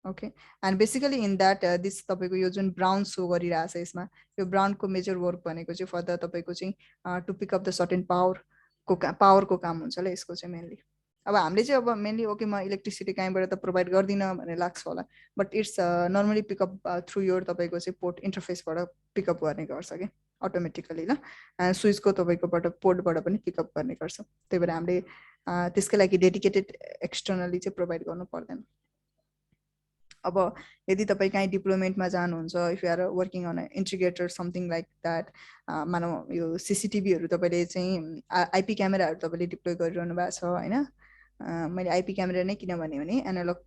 Okay, and basically in that this तपाईँको यो जुन ब्राउन सो गरिरहेको छ यसमा, यो ब्राउनको मेजर वर्क भनेको चाहिँ फर्दर तपाईँको चाहिँ to pick up the certain पावरको काम हुन्छ ल यसको चाहिँ मेनली। अब हामीले चाहिँ अब मेनली ओके म इलेक्ट्रिसिटी कहीँबाट त प्रोभाइड गर्दिनँ भन्ने लाग्छ होला, but it's normally pickup through your तपाईँको चाहिँ पोर्ट इन्टरफेसबाट पिकअप गर्ने गर्छ कि अटोमेटिकली ल, स्विचको तपाईँकोबाट पोर्टबाट पनि पिकअप गर्ने गर्छ, त्यही भएर हामीले त्यसकै लागि डेडिकेटेड एक्सटर्नली चाहिँ प्रोभाइड गर्नु पर्दैन। अब यदि तपाईँ काहीँ डिप्लोयमेन्टमा जानुहुन्छ, if you are working on integrator something like that, मानव यो सिसिटिभीहरू तपाईँले चाहिँ आइपी क्यामेराहरू तपाईँले डिप्लोय गरिरहनु भएको छ होइन, मैले आइपी क्यामेरा नै किन भने एनालग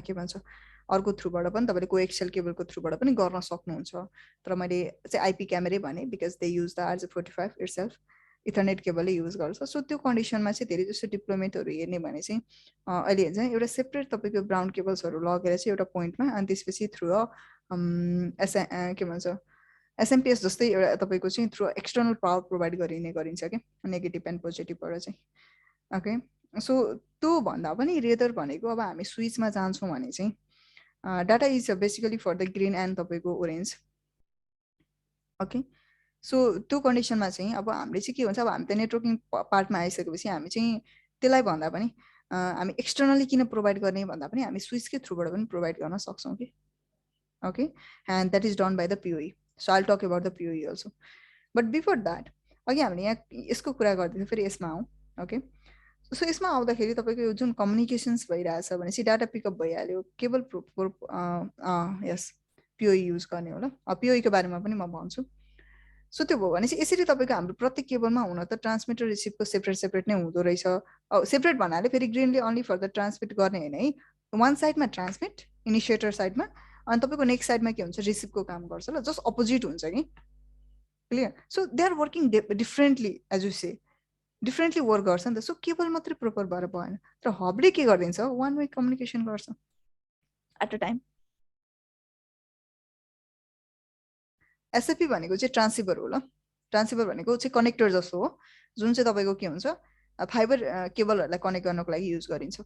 के भन्छ अर्को थ्रुबाट पनि तपाईँले कोएक्सियल केबलको थ्रुबाट पनि गर्न सक्नुहुन्छ, तर मैले चाहिँ आइपी क्यामेरै भने because they use the RJ45 itself, ethernet केबलै युज गर्छ। सो त्यो कन्डिसनमा चाहिँ धेरै जस्तो डिप्लोयमेन्टहरू हेर्ने भने चाहिँ अहिले चाहिँ एउटा सेपरेट तपाईँको ब्राउन केबल्सहरू लगेर चाहिँ एउटा पोइन्टमा, अनि त्यसपछि थ्रु के भन्छ एसएमपिएस जस्तै एउटा तपाईँको चाहिँ थ्रु एक्सटर्नल पावर प्रोभाइड गरिन्छ क्या नेगेटिभ एन्ड पोजिटिभबाट चाहिँ। ओके, सो त्यो भन्दा पनि रेदर भनेको अब हामी स्विचमा जान्छौँ भने चाहिँ data is basically for the green and तपाईँको ओरेन्ज। ओके, सो त्यो कन्डिसनमा चाहिँ अब हामीले चाहिँ के भन्छ, अब हामी त नेटवर्किङ पार्टमा आइसकेपछि हामी चाहिँ त्यसलाई भन्दा पनि हामी एक्सटर्नली किन प्रोभाइड गर्ने भन्दा पनि हामी स्विचकै थ्रुबाट पनि प्रोभाइड गर्न सक्छौँ कि। Okay, and that is done by the POE, so I'll talk about the POE also. But before that अघि हामीले यहाँ यसको कुरा गर्दैथ्यौँ, फेरि यसमा आउँ। ओके, सो यसमा आउँदाखेरि तपाईँको यो जुन कम्युनिकेसन्स भइरहेछ भनेपछि डाटा पिकअप भइहाल्यो, केबल यस पिओई युज गर्ने हो ल, पिओईको बारेमा पनि म भन्छु। सो त्यो भयो भनेपछि यसरी तपाईँको हाम्रो प्रत्येक केबलमा हुन त ट्रान्समिटर रिसिभको सेपरेट नै हुँदो रहेछ। सेपरेट भन्नाले फेरि ग्रिनले अन्ली फर द ट्रान्समिट गर्ने होइन है, वान साइडमा ट्रान्समिट इनिसिएटर साइडमा, अनि तपाईँको नेक्स्ट साइडमा के हुन्छ रिसिभको काम गर्छ ल, जस्ट अपोजिट हुन्छ कि क्लियर। So they are working differently as you say, differently work गर्छ नि त। सो केबल मात्रै प्रोपर भएर भएन, तर हबले के गरिदिन्छ वान वे कम्युनिकेसन गर्छ एट अ टाइम। एसएपी भनेको चाहिँ ट्रान्सिभर हो ल, ट्रान्सिभर भनेको चाहिँ कनेक्टर जस्तो हो, जुन चाहिँ तपाईँको के हुन्छ फाइबर केबलहरूलाई कनेक्ट गर्नको लागि युज गरिन्छ।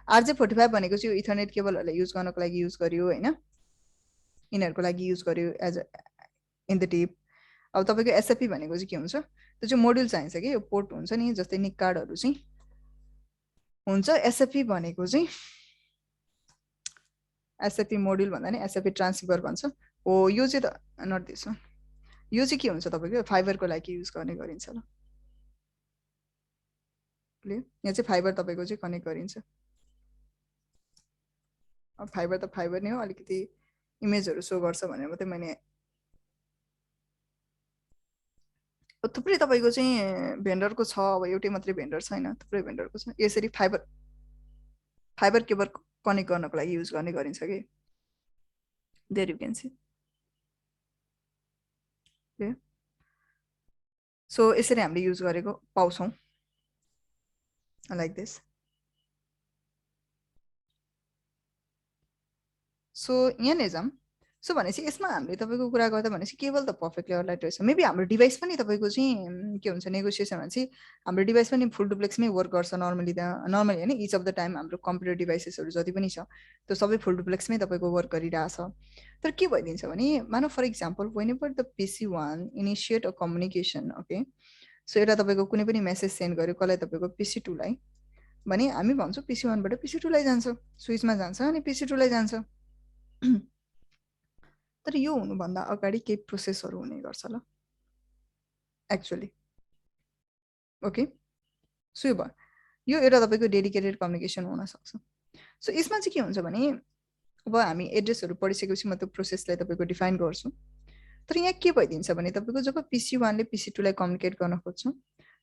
RJ45 भनेको चाहिँ यो इथरनेट केबलहरूलाई युज गर्नको लागि युज गर्यो होइन, यिनीहरूको लागि युज गर्यो एज इन द टिप। अब तपाईँको एसएपी भनेको चाहिँ के हुन्छ, त्यो चाहिँ मोड्युल चाहिन्छ कि, यो पोर्ट हुन्छ नि जस्तै निक कार्डहरू चाहिँ हुन्छ। एसएपी भनेको चाहिँ एसएपी मोड्युल भन्दा नि एसएपी ट्रान्सिभर भन्छ हो। यो चाहिँ त नट दिस वान, यो चाहिँ के हुन्छ तपाईँको फाइबरको लागि युज गर्ने गरिन्छ ल, यहाँ चाहिँ फाइबर तपाईँको चाहिँ कनेक्ट गरिन्छ। अब फाइबर त फाइबर नै हो, अलिकति इमेजहरू सो गर्छ भनेर मात्रै मैले। थुप्रै तपाईँको चाहिँ भेन्डरको छ, अब एउटै मात्रै भेन्डर छैन, थुप्रै भेन्डरको छ। यसरी फाइबर केबल कनेक्ट गर्नको लागि युज गर्ने गरिन्छ कि, there you can see. So यसरी हामीले युज गरेको पाउँछौँ लाइक दिस। सो यहाँनिर जाऊँ। सो भनेपछि यसमा हामीले तपाईँको कुरा गर्दा भनेपछि केबल त पर्फेक्टली अलाइट रहेछ। मेबी हाम्रो डिभाइस पनि तपाईँको चाहिँ के हुन्छ नेगोसिएसन भनेपछि हाम्रो डिभाइस पनि फुल डुप्लेक्समै वर्क गर्छ नर्मली होइन, इच अफ द टाइम हाम्रो कम्प्युटर डिभाइसेसहरू जति पनि छ त्यो सबै फुल डुप्लेक्समै तपाईँको वर्क गरिरहेछ। तर के भइदिन्छ भने मानव for example whenever the PC1 initiate a communication, okay, so एउटा तपाईँको कुनै पनि मेसेज सेन्ड गर्यो कसलाई, तपाईँको PC2लाई भने हामी भन्छौँ PC1बाट PC2लाई जान्छ, स्विचमा जान्छ अनि PC2लाई जान्छ। तर यो हुनुभन्दा अगाडि केही प्रोसेसहरू हुने गर्छ ल एक्चुअली। ओके, सो यो भयो, यो एउटा तपाईँको डेडिकेटेड कम्युनिकेसन हुनसक्छ। सो यसमा चाहिँ के हुन्छ भने अब हामी एड्रेसहरू पढिसकेपछि म त्यो प्रोसेसलाई तपाईँको डिफाइन गर्छु। तर यहाँ के भइदिन्छ भने तपाईँको जब PC1ले PC2लाई कम्युनिकेट गर्न खोज्छ,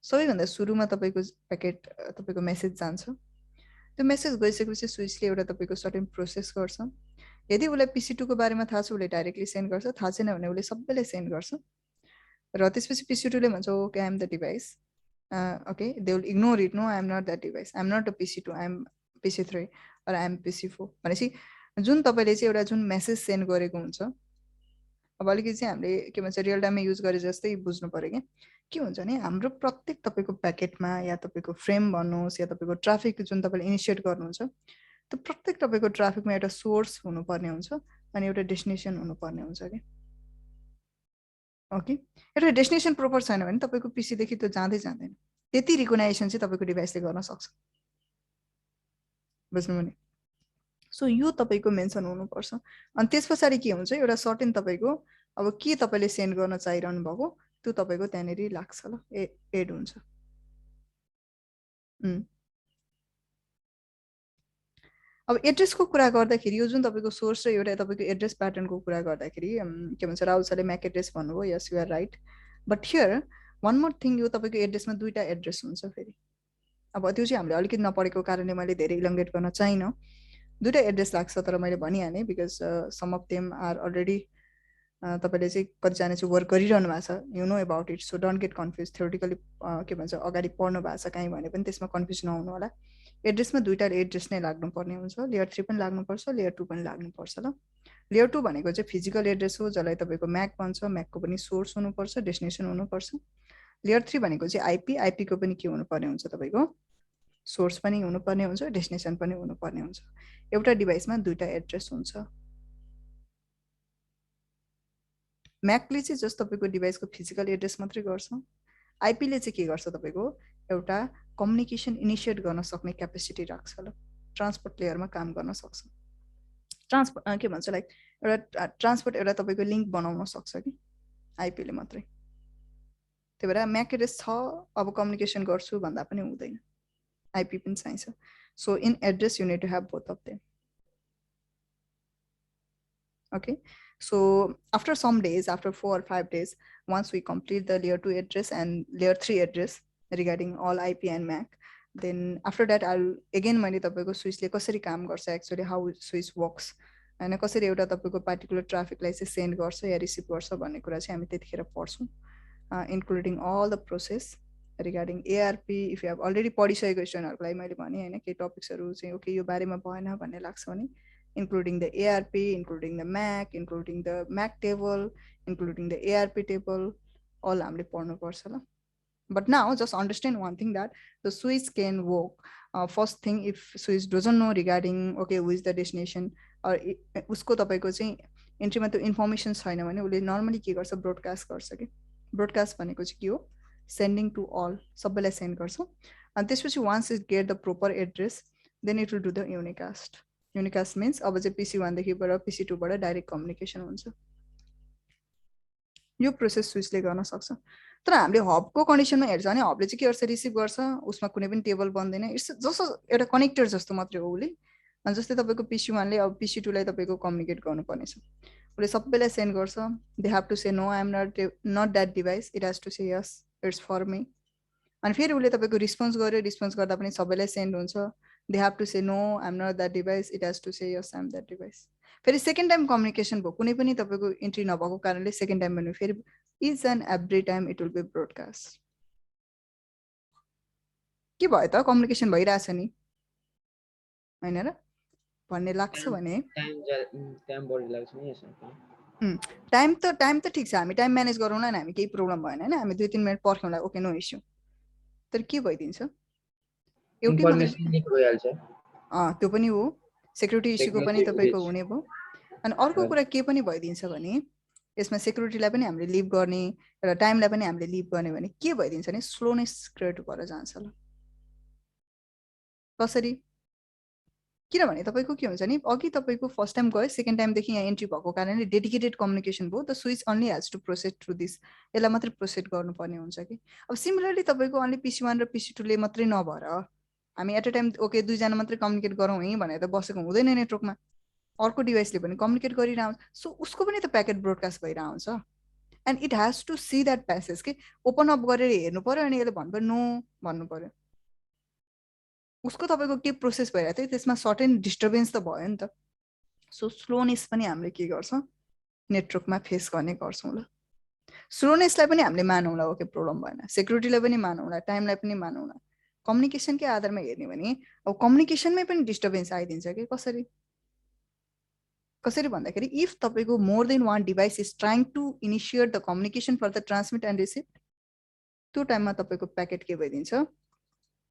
सबैभन्दा सुरुमा तपाईँको प्याकेट तपाईँको मेसेज जान्छ। त्यो मेसेज गइसकेपछि स्विचले एउटा तपाईँको सर्टेन प्रोसेस गर्छ। यदि उसलाई PC2को बारेमा थाहा छ उसले डाइरेक्टली सेन्ड गर्छ, थाहा छैन भने उसले सबैलाई सेन्ड गर्छ। र त्यसपछि PC2ले भन्छ okay I am the device, okay they will ignore it, no I am not that device, I am not a PC2, I am PC3, र एमपी4 भनेपछि जुन तपाईँले चाहिँ एउटा जुन मेसेज सेन्ड गरेको हुन्छ, अब अलिकति चाहिँ हामीले के भन्छ रियल टाइममा युज गरे जस्तै बुझ्नु पर्यो क्या। के हुन्छ भने हाम्रो प्रत्येक तपाईँको प्याकेटमा या तपाईँको फ्रेम भन्नुहोस् या तपाईँको ट्राफिक जुन तपाईँले इनिसिएट गर्नुहुन्छ, त्यो प्रत्येक तपाईँको ट्राफिकमा एउटा सोर्स हुनुपर्ने हुन्छ अनि एउटा डेस्टिनेसन हुनुपर्ने हुन्छ कि। ओके, एउटा डेस्टिनेसन प्रोपर छैन भने तपाईँको पिसीदेखि त्यो जाँदै जाँदैन। त्यति रिकग्नाइजेसन चाहिँ तपाईँको डिभाइसले गर्न सक्छ, बुझ्नुभयो नि। सो यो तपाईँको मेन्सन हुनुपर्छ। अनि त्यस पछाडि के हुन्छ, एउटा सर्टेन तपाईँको अब के तपाईँले सेन्ड गर्न चाहिरहनु भएको त्यो तपाईँको त्यहाँनिर लाग्छ ल, एड हुन्छ। अब एड्रेसको कुरा गर्दाखेरि यो जुन तपाईँको सोर्स र एउटा तपाईँको एड्रेस प्याटर्नको कुरा गर्दाखेरि के भन्छ राहुल सरले म्याक एड्रेस भन्नुभयो, yes you are right. But here one more thing, यो तपाईँको एड्रेसमा दुईवटा एड्रेस हुन्छ फेरि। अब त्यो चाहिँ हामीले अलिकति नपढेको कारणले मैले धेरै इलङ्गेट गर्न चाहिनँ। दुईवटा एड्रेस लाग्छ, तर मैले भनिहालेँ because some of them are already तपाईँले चाहिँ कतिजना चाहिँ वर्क गरिरहनु भएको छ, you know about it. So don't get confuse, theoretically के भन्छ अगाडि पढ्नु भएको छ कहीँ भने पनि त्यसमा कन्फ्युज नहुनु होला। एड्रेसमा दुईवटा एड्रेस नै लाग्नुपर्ने हुन्छ, लेयर 3 पनि लाग्नुपर्छ, लेयर 2 पनि लाग्नुपर्छ ल। लेयर 2 भनेको चाहिँ फिजिकल एड्रेस हो, जसलाई तपाईँको म्याक भन्छ, म्याकको पनि सोर्स हुनुपर्छ, डेस्टिनेसन हुनुपर्छ। लेयर 3 भनेको चाहिँ आइपी, आइपीको पनि के हुनुपर्ने हुन्छ तपाईँको सोर्स पनि हुनुपर्ने हुन्छ, डेस्टिनेसन पनि हुनुपर्ने हुन्छ। एउटा डिभाइसमा दुईवटा एड्रेस हुन्छ। म्याकले चाहिँ जस्ट तपाईँको डिभाइसको फिजिकल एड्रेस मात्रै गर्छ, आइपीले चाहिँ के गर्छ तपाईँको एउटा कम्युनिकेसन इनिसिएट गर्न सक्ने क्यापेसिटी राख्छ ल, ट्रान्सपोर्ट लेयरमा काम गर्न सक्छ। ट्रान्सपोर्ट के भन्छ लाइक एउटा ट्रान्सपोर्ट एउटा तपाईँको लिङ्क बनाउन सक्छ कि आइपीले मात्रै। त्यही भएर म्याक एड्रेस छ अब कम्युनिकेसन गर्छु भन्दा पनि हुँदैन, आइपी पनि चाहिन्छ। So in address you need to have both of them. Okay, so after some days, after 4 or 5 days, once we complete the layer 2 address and layer 3 address regarding all IP and MAC, then after that I'll again मैले तपाईको स्विचले कसरी काम गर्छ, एक्चुअली हाउ स्विच वर्क्स हैन, कसरी एउटा तपाईको पार्टिकुलर ट्राफिकलाई चाहिँ सेन्ड गर्छ या रिसिभ गर्छ भन्ने कुरा चाहिँ हामी त्यतिखेर पढ्छौं, including all the process regarding ARP. If you have already पढिसकेको स्टुडेन्टहरुलाई मैले भने हैन केही टपिक्सहरु चाहिँ ओके यो बारेमा भएन भन्ने लाग्छ भने including the ARP, including the MAC, including the MAC table, including the ARP table, all हामीले पढ्नु पर्छ ल। But now just understand one thing, that the switch can work. First thing, if switch doesn't know regarding okay who is the destination or उसको तपाईको चाहिँ एन्ट्रीमा त्यो इन्फर्मेसन छैन भने उसले नर्मली के गर्छ, ब्रोडकास्ट गर्छ कि। ब्रोडकास्ट भनेको चाहिँ के हो, सेन्डिङ टु अल, सबैलाई सेन्ड गर्छ। अनि त्यसपछि once it get the proper address then it will do the unicast. Unicast means अब चाहिँ PC1 देखिबाट PC2 बाट डाइरेक्ट कम्युनिकेसन हुन्छ। यो प्रोसेस स्विचले गर्न सक्छ। तर हामीले हबको कन्डिसनमा हेर्छ भने हबले चाहिँ के गर्छ, रिसिभ गर्छ, उसमा कुनै पनि टेबल बन्दैन, इट्स जस्तो एउटा कनेक्टर जस्तो मात्रै हो उसले। अनि जस्तै तपाईको PC1 ले अब PC2 लाई तपाईको कम्युनिकेट गर्नुपर्ने छ, उसले सबैलाई सेन्ड गर्छ। They have to say no I am not that device, it has to say yes it's for me. अनि फेरि उसले तपाईको रिस्पोन्स गर्यो, रिस्पोन्स गर्दा पनि सबैलाई सेन्ड हुन्छ। They have to say no, I'm not that device. It has to say yes, I'm that device. फेरि सेकेन्ड टाइम कम्युनिकेसन भयो, कुनै पनि तपाईको एन्ट्री नभएको कारणले सेकेन्ड टाइम भन्नु फेरि is and every time it will be broadcast. के भयो त कम्युनिकेसन भइरहेछ नि हैन र भन्ने लाग्छ भने टाइम त ठिक छ, हामी टाइम म्यानेज गरौँला नि, हामी केही प्रब्लम भएन हैन, हामी 2-3 मिनेट पर्खौँला, ओके नो इस्यु। तर के भइदिन्छ, एउटै इन्फर्मेसन लिक भइहाल्छ। त्यो पनि हो, सेक्युरिटी इस्युको पनि तपाईको हुने भयो। अनि अर्को कुरा के पनि भइदिन्छ भने यसमा सेक्युरिटीलाई पनि हामीले लिभ गर्ने र टाइमलाई पनि हामीले लिभ गर्ने भने के भइदिन्छ भने स्लोनेस क्रिएट भएर जान्छ ल। कसरी, किनभने तपाईको के हुन्छ नि, अघि तपाईको फर्स्ट टाइम गयो, सेकेन्ड टाइमदेखि यहाँ एन्ट्री भएको कारणले डेडिकेटेड कम्युनिकेसन भयो, the switch only has to proceed through this, यसलाई मात्रै प्रोसेड गर्नुपर्ने हुन्छ कि। अब सिमिलरली तपाईको अन्ली PC1 र PC2 ले मात्रै नभएर हामी एट अ टाइम ओके दुईजना मात्रै कम्युनिकेट गरौँ है भनेर त बसेको हुँदैन नेटवर्कमा, अर्को डिभाइसले पनि कम्युनिकेट गरिरहन्छ, सो उसको पनि त प्याकेट ब्रोडकास्ट भइरहन्छ। And it has to see that passage के ओपन अप गरेर हेर्नु पर्यो अनि यसले भन्नु पर्यो नो भन्नु पर्यो, उसको तपाईको के प्रोसेस भइरहेको थियो त्यसमा सर्टेन डिस्टर्बेन्स त भयो नि त। सो स्लोनेस पनि हामीले के गर्छ, नेटवर्कमा फेस गर्ने गर्छौँ ल। स्लोनेसलाई पनि हामीले मानौँला, ओके प्रब्लम भएन, सेक्युरिटीलाई पनि मानौँला, टाइमलाई पनि मानौँला, कम्युनिकेसनकै आधारमा हेर्ने भने अब कम्युनिकेसनमै पनि डिस्टर्बेन्स आइदिन्छ कि कसरी भन्दाखेरि इफ तपाईँको more than one device is trying to initiate the communication for the transmit and receive, त्यो टाइममा तपाईँको प्याकेट के भइदिन्छ,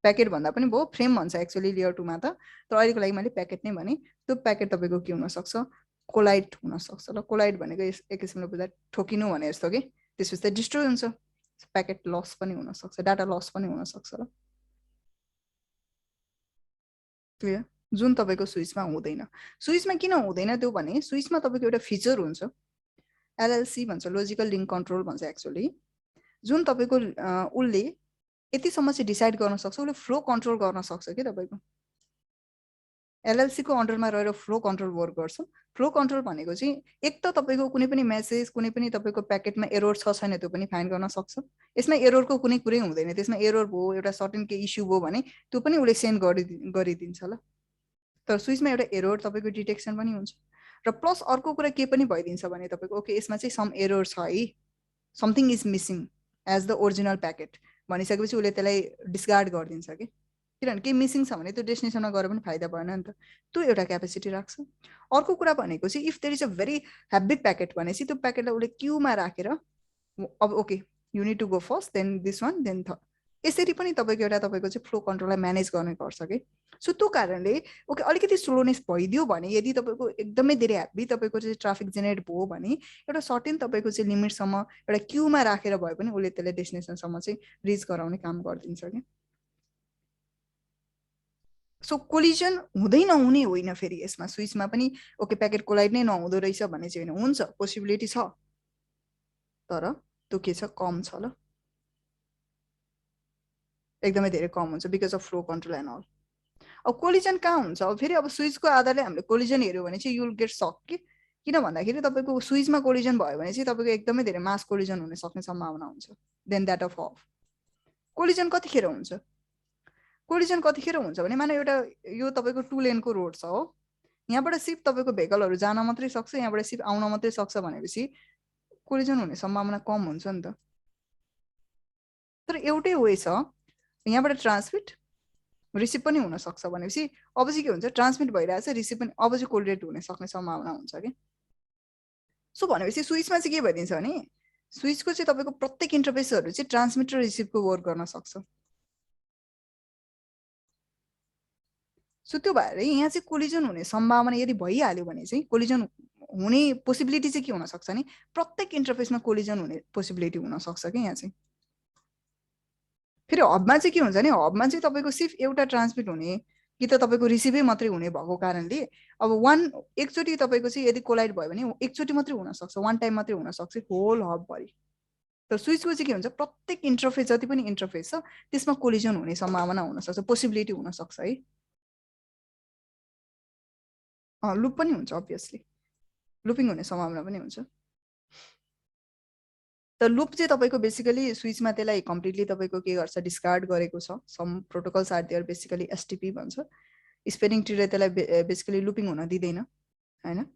प्याकेट भन्दा पनि भयो फ्रेम भन्छ एक्चुअली लेयर 2 मा त, तर अहिलेको लागि मैले प्याकेट नै भने, त्यो प्याकेट तपाईँको के हुनसक्छ, कोलाइड हुनसक्छ। ल कोलाइड भनेको एक किसिमले बुझ्दा ठोकिनु भने जस्तो कि, त्यसपछि त डिस्ट्रोय हुन्छ, प्याकेट लस पनि हुनसक्छ, डाटा लस पनि हुनसक्छ। ल क्लियर, जुन तपाईँको स्विचमा हुँदैन। स्विचमा किन हुँदैन त्यो भने स्विचमा तपाईँको एउटा फिचर हुन्छ, एलएलसी भन्छ, लोजिकल लिङ्क कन्ट्रोल भन्छ एक्चुअली, जुन तपाईँको उसले यतिसम्म चाहिँ डिसाइड गर्न सक्छ, उसले फ्लो कन्ट्रोल गर्न सक्छ कि तपाईँको एलएलसी को अन्डरमा रहेर फ्लो कन्ट्रोल वर्क गर्छ। फ्लो कन्ट्रोल भनेको चाहिँ एक त तपाईँको कुनै पनि मेसेज, कुनै पनि तपाईँको प्याकेटमा एरर छ छैन त्यो पनि फाइन्ड गर्न सक्छ। यसमा एररको कुनै कुरै हुँदैन, त्यसमा एरर भयो, एउटा सर्टेन के इस्यु भयो भने त्यो पनि उसले सेन्ड गरिदिन्छ। ल तर स्विचमा एउटा एरर तपाईँको डिटेक्सन पनि हुन्छ, र प्लस अर्को कुरा के पनि भइदिन्छ भने तपाईँको ओके यसमा चाहिँ सम एरर छ है, something is missing as the original packet भनिसकेपछि उसले त्यसलाई डिस्कार्ड गरिदिन्छ कि, किनभने केही मिसिङ छ भने त्यो डेस्टिनेसनमा गएर पनि फाइदा भएन नि त, त्यो एउटा क्यापेसिटी राख्छ। अर्को कुरा भनेको चाहिँ if there is a very heavy packet भनेपछि त्यो प्याकेटलाई उसले क्यूमा राखेर अब okay you need to go first then this one then third, यसरी पनि तपाईँको एउटा तपाईँको चाहिँ फ्लो कन्ट्रोललाई म्यानेज गर्ने गर्छ कि। सो त्यो कारणले ओके अलिकति स्लोनेस भइदियो भने, यदि तपाईँको एकदमै धेरै हेभी तपाईँको चाहिँ ट्राफिक जेनेरेट भयो भने एउटा सर्टेन तपाईँको चाहिँ लिमिटसम्म एउटा क्यूमा राखेर भए पनि उसले त्यसलाई डेस्टिनेसनसम्म चाहिँ रिच गराउने काम गरिदिन्छ कि। सो कोलिजन हुँदै नहुने होइन, फेरि यसमा स्विचमा पनि ओके प्याकेट कोलाइड नै नहुँदो रहेछ भन्ने चाहिँ होइन, हुन्छ पोसिबिलिटी छ, तर त्यो के छ, कम छ। ल एकदमै धेरै कम हुन्छ because of flow control and all. अब कोलिजन कहाँ हुन्छ, अब फेरि अब स्विचको आधारले हामीले कोलिजन हेऱ्यो भने चाहिँ युल गेट सक कि, किन भन्दाखेरि तपाईँको स्विचमा कोलिजन भयो भने चाहिँ तपाईँको एकदमै धेरै मास कोलिजन हुने सक्ने सम्भावना हुन्छ then that of off. Collision कतिखेर हुन्छ, कोलिजन कतिखेर हुन्छ भने मानव एउटा यो तपाईँको 2 लेनको रोड छ हो, यहाँबाट सिप तपाईँको भेहिकलहरू जान मात्रै सक्छ, यहाँबाट सिप आउन मात्रै सक्छ भनेपछि कोलिजन हुने सम्भावना कम हुन्छ नि त। तर एउटै वे छ, यहाँबाट ट्रान्समिट रिसिभ पनि हुन सक्छ भनेपछि अब चाहिँ के हुन्छ, ट्रान्समिट भइरहेछ रिसिभ पनि अब चाहिँ कोलिडेट हुने सक्ने सम्भावना हुन्छ कि। सो भनेपछि स्विचमा चाहिँ के भइदिन्छ भने स्विचको चाहिँ तपाईँको प्रत्येक इन्टरफेसहरू चाहिँ ट्रान्समिट र रिसिभको वर्क गर्न सक्छ। सो त्यो भएर यहाँ चाहिँ कोलिजन हुने सम्भावना यदि भइहाल्यो भने चाहिँ कोलिजन हुने पोसिबिलिटी चाहिँ के हुनसक्छ नि, प्रत्येक इन्टरफेसमा कोलिजन हुने पोसिबिलिटी हुनसक्छ कि यहाँ चाहिँ। फेरि हबमा चाहिँ के हुन्छ नि, हबमा चाहिँ तपाईँको सिर्फ एउटा ट्रान्समिट हुने कि त तपाईँको रिसिभै मात्रै हुने भएको कारणले अब एकचोटि तपाईँको चाहिँ यदि कोलाइड भयो भने एकचोटि मात्रै हुनसक्छ, वान टाइम मात्रै हुनसक्छ होल हबभरि। तर स्विचको चाहिँ के हुन्छ, प्रत्येक इन्टरफेस जति पनि इन्टरफेस छ त्यसमा कोलिजन हुने सम्भावना हुनसक्छ, पोसिबिलिटी हुनसक्छ है। लुप पनि हुन्छ, अभियसली लुपिङ हुने सम्भावना पनि हुन्छ। त लुप चाहिँ तपाईँको बेसिकली स्विचमा त्यसलाई कम्प्लिटली तपाईँको के गर्छ, डिस्कार्ड गरेको छ। Some protocols are there, basically STP भन्छ, स्पेलिङ ट्रीले त्यसलाई बेसिकली लुपिङ हुन दिँदैन होइन।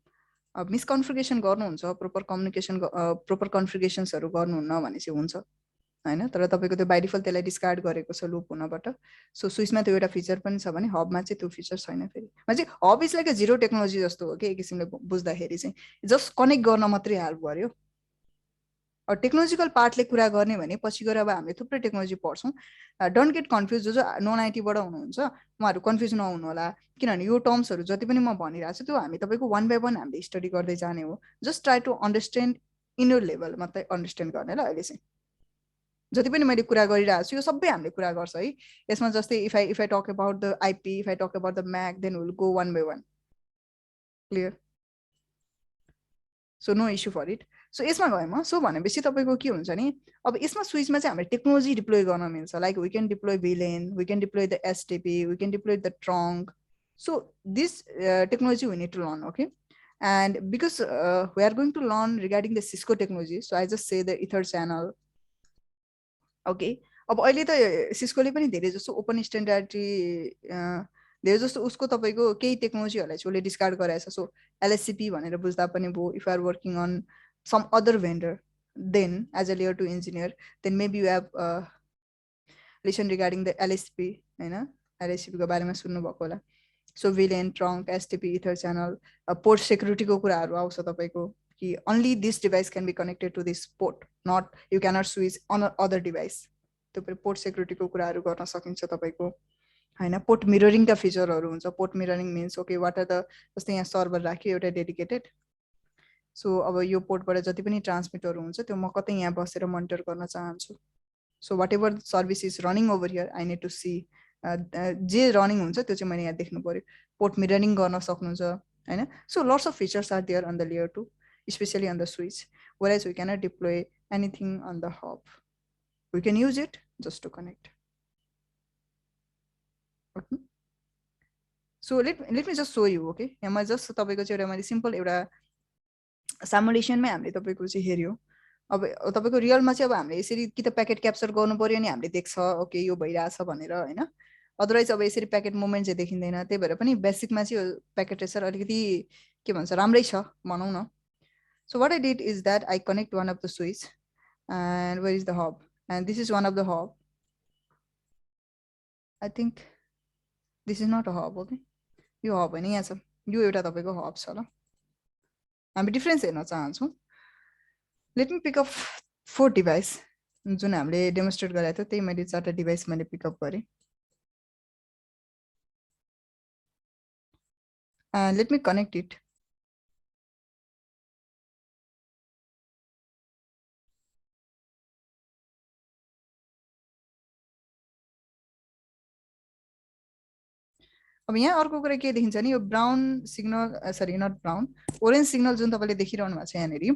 अब मिसकन्फिगरेसन गर्नुहुन्छ, प्रोपर कन्फिगरेसन्सहरू गर्नुहुन्न भने चाहिँ हुन्छ होइन, तर तपाईँको त्यो बाई डिफल्ट त्यसलाई डिस्कार्ड गरेको छ लुप हुनबाट। सो स्विचमा त्यो एउटा फिचर पनि छ भने हबमा चाहिँ त्यो फिचर छैन। फेरि चाहिँ hub is like a zero technology जस्तो हो कि, एक किसिमले बुझ्दाखेरि चाहिँ जस्ट कनेक्ट गर्न मात्रै हेल्प गर्यो। टेक्नोलोजिकल पार्टले कुरा गर्ने भने पछि गएर अब हामीले थुप्रै टेक्नोलोजी पढ्छौँ, डोन्ट गेट कन्फ्युज, जो नन आइटीबाट हुनुहुन्छ उहाँहरू कन्फ्युज नहुनु होला, किनभने यो टर्म्सहरू जति पनि म भनिरहेको छु त्यो हामी तपाईँको वान बाई वान हामीले स्टडी गर्दै जाने हो। Just try to understand in your level मात्रै अन्डरस्ट्यान्ड गर्ने। ल अहिले चाहिँ जति पनि मैले कुरा गरिरहेको छु यो सबै हामीले कुरा गर्छ है यसमा। जस्तै if I talk about the IP, if I talk about the MAC, then will go one by one. Clear, so no issue for it. सो यसमा गएँ म। सो भनेपछि तपाईँको के हुन्छ नि, अब यसमा स्विचमा चाहिँ हामीले टेक्नोलोजी डिप्लोय गर्न मिल्छ, like we can deploy VLAN, we can deploy the STP, we can deploy the trunk. So this technology we need to learn, okay. And because we are going to learn regarding the Cisco technology, so I just say the Ether channel, okay. अब अहिले त सिस्कोले पनि धेरै जस्तो ओपन स्ट्यान्डर्डली धेरै जस्तो उसको तपाईँको केही टेक्नोलोजीहरूलाई चाहिँ उसले डिस्कार्ड गराएछ। सो एलएससिपी भनेर बुझ्दा पनि भयो, if are working on some other vendor then as a layer 2 engineer, then maybe you have listen regarding the LSP हैन, एलएसपी को बारेमा सुन्नुभएको होला। So VLAN, trunk, STP, ether channel, port सेक्युरिटीको कुराहरू आउँछ तपाईँको कि only this device can be connected to this port, not you cannot switch on other device। त्यो पोर्ट सेक्युरिटीको कुराहरू गर्न सकिन्छ तपाईँको हैन। पोर्ट मिररिङका फिचरहरू हुन्छ। Port mirroring means okay what are the, जस्तै यहाँ सर्भर राख्यो एउटा डेडिकेटेड, सो अब यो पोर्टबाट जति पनि ट्रान्समिटहरू हुन्छ त्यो म कतै यहाँ बसेर मोनिटर गर्न चाहन्छु। So whatever service is running over here I need to see, जे रनिङ हुन्छ त्यो चाहिँ मैले यहाँ देख्नु पर्यो। पोर्ट मिररिङ गर्न सक्नुहुन्छ हैन। So lots of features are there on the layer 2, especially on the switch, whereas we cannot deploy anything on the hub. We can use it just to connect. Okay. So let me just show you, okay? यहाँ म जस्ट तपाईको चाहिँ एउटा मैले सिम्पल एउटा सिमुलेसनमै हामीले तपाईको चाहिँ हेर्यो। अब तपाईको रियलमा चाहिँ अब हामीले यसरी कि त प्याकेट क्याप्चर गर्नु पर्यो नि हामीले देख्छ ओके यो भइराछ भनेर हैन। अदरवाइज अब यसरी प्याकेट मुभमेन्ट चाहिँ देखिँदैन। त्यही भएर पनि बेसिकमा चाहिँ प्याकेट ट्रेसर अलिकति के भन्छ राम्रै छ भनौँ न। So what I did is that I connect one of the switch, and where is the hub? And this is one of the hub. I think this is not a hub, okay? यो hub हैन यहाँ छ। यो एउटा तपाईको hub छ ल। हामी डिफरेन्स हेर्न चाहन्छौँ। Let me pick up 4 device जुन हामीले डेमोन्स्ट्रेट गरेको थियो, त्यही मैले 4टा डिभाइस मैले पिकअप गरेँ। And let me connect it. अब यहाँ अर्को कुरा के देखिन्छ नि, यो brown signal sorry not brown orange signal जुन तपाईले देखिरहनु भएको छ यहाँनेरि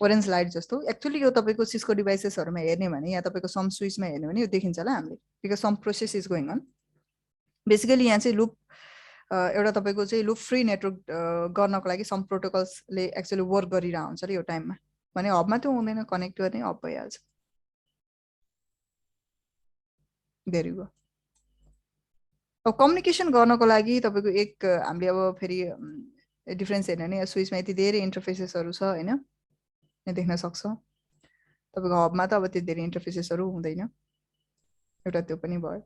ओरेन्ज लाइट जस्तो, एक्चुअली यो तपाईको सिस्को डिभाइसेसहरुमा हेर्ने भने या तपाईको सम स्विचमा हेर्ने भने यो देखिन्छ होला हामीले, because some process is going on. Basically यहाँ चाहिँ लुप एउटा तपाईको चाहिँ लुप फ्री नेटवर्क गर्नको लागि सम प्रोटोकल्सले एक्चुअली वर्क गरिरहेको हुन्छ र यो टाइममा, भने हबमा त्यो हुँदैन, कनेक्ट गर्ने हब भइहाल्छ। There you go. अब कम्युनिकेसन गर्नको लागि तपाईको एक हामीले अब फेरि डिफरेन्स हेर्ने भने स्विचमा यति धेरै इन्टरफेसेसहरु छ हैन, यहाँ देख्न सक्छ। तपाईको हबमा त अब त्यति धेरै इन्टरफेसेसहरु हुँदैन, एउटा त्यो पनि भयो।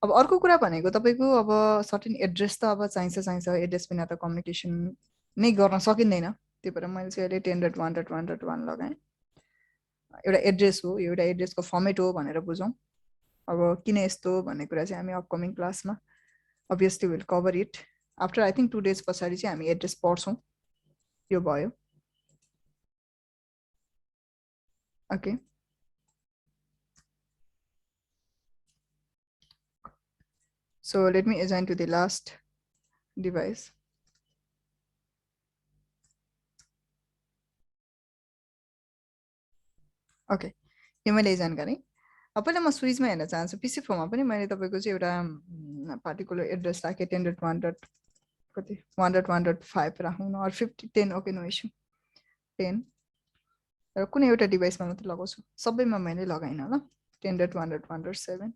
अब अर्को कुरा भनेको तपाईको अब सर्टेन एड्रेस त अब चाहिन्छ, एड्रेस बिना त कम्युनिकेसन नै गर्न सकिँदैन। त्यही भएर मैले चाहिँ अहिले 10.1.1.1 लगाएँ। एउटा एड्रेस हो, यो एउटा एड्रेसको फर्मेट हो भनेर बुझौँ। अब किन यस्तो भन्ने कुरा चाहिँ हामी अपकमिङ क्लासमा obviously we'll cover it after I think 2 days पछाडी चाहिँ हामी एड्रेस पढ्छौँ। यो भयो okay. So let me assign to the last device. Okay, यो मैले एजाइन गरेँ। अब पहिला म स्विचमा हेर्न चाहन्छु। पीसी फोरमा पनि मैले तपाईको चाहिँ एउटा पार्टिकुलर एड्रेस राखेँ 10.1.1.5 राखौँ न, or 10 ओके नो इस्यु 10 र कुनै एउटा डिभाइसमा मात्र लगाउँछु, सबैमा मैले लगाइन ल। 10.1.1.7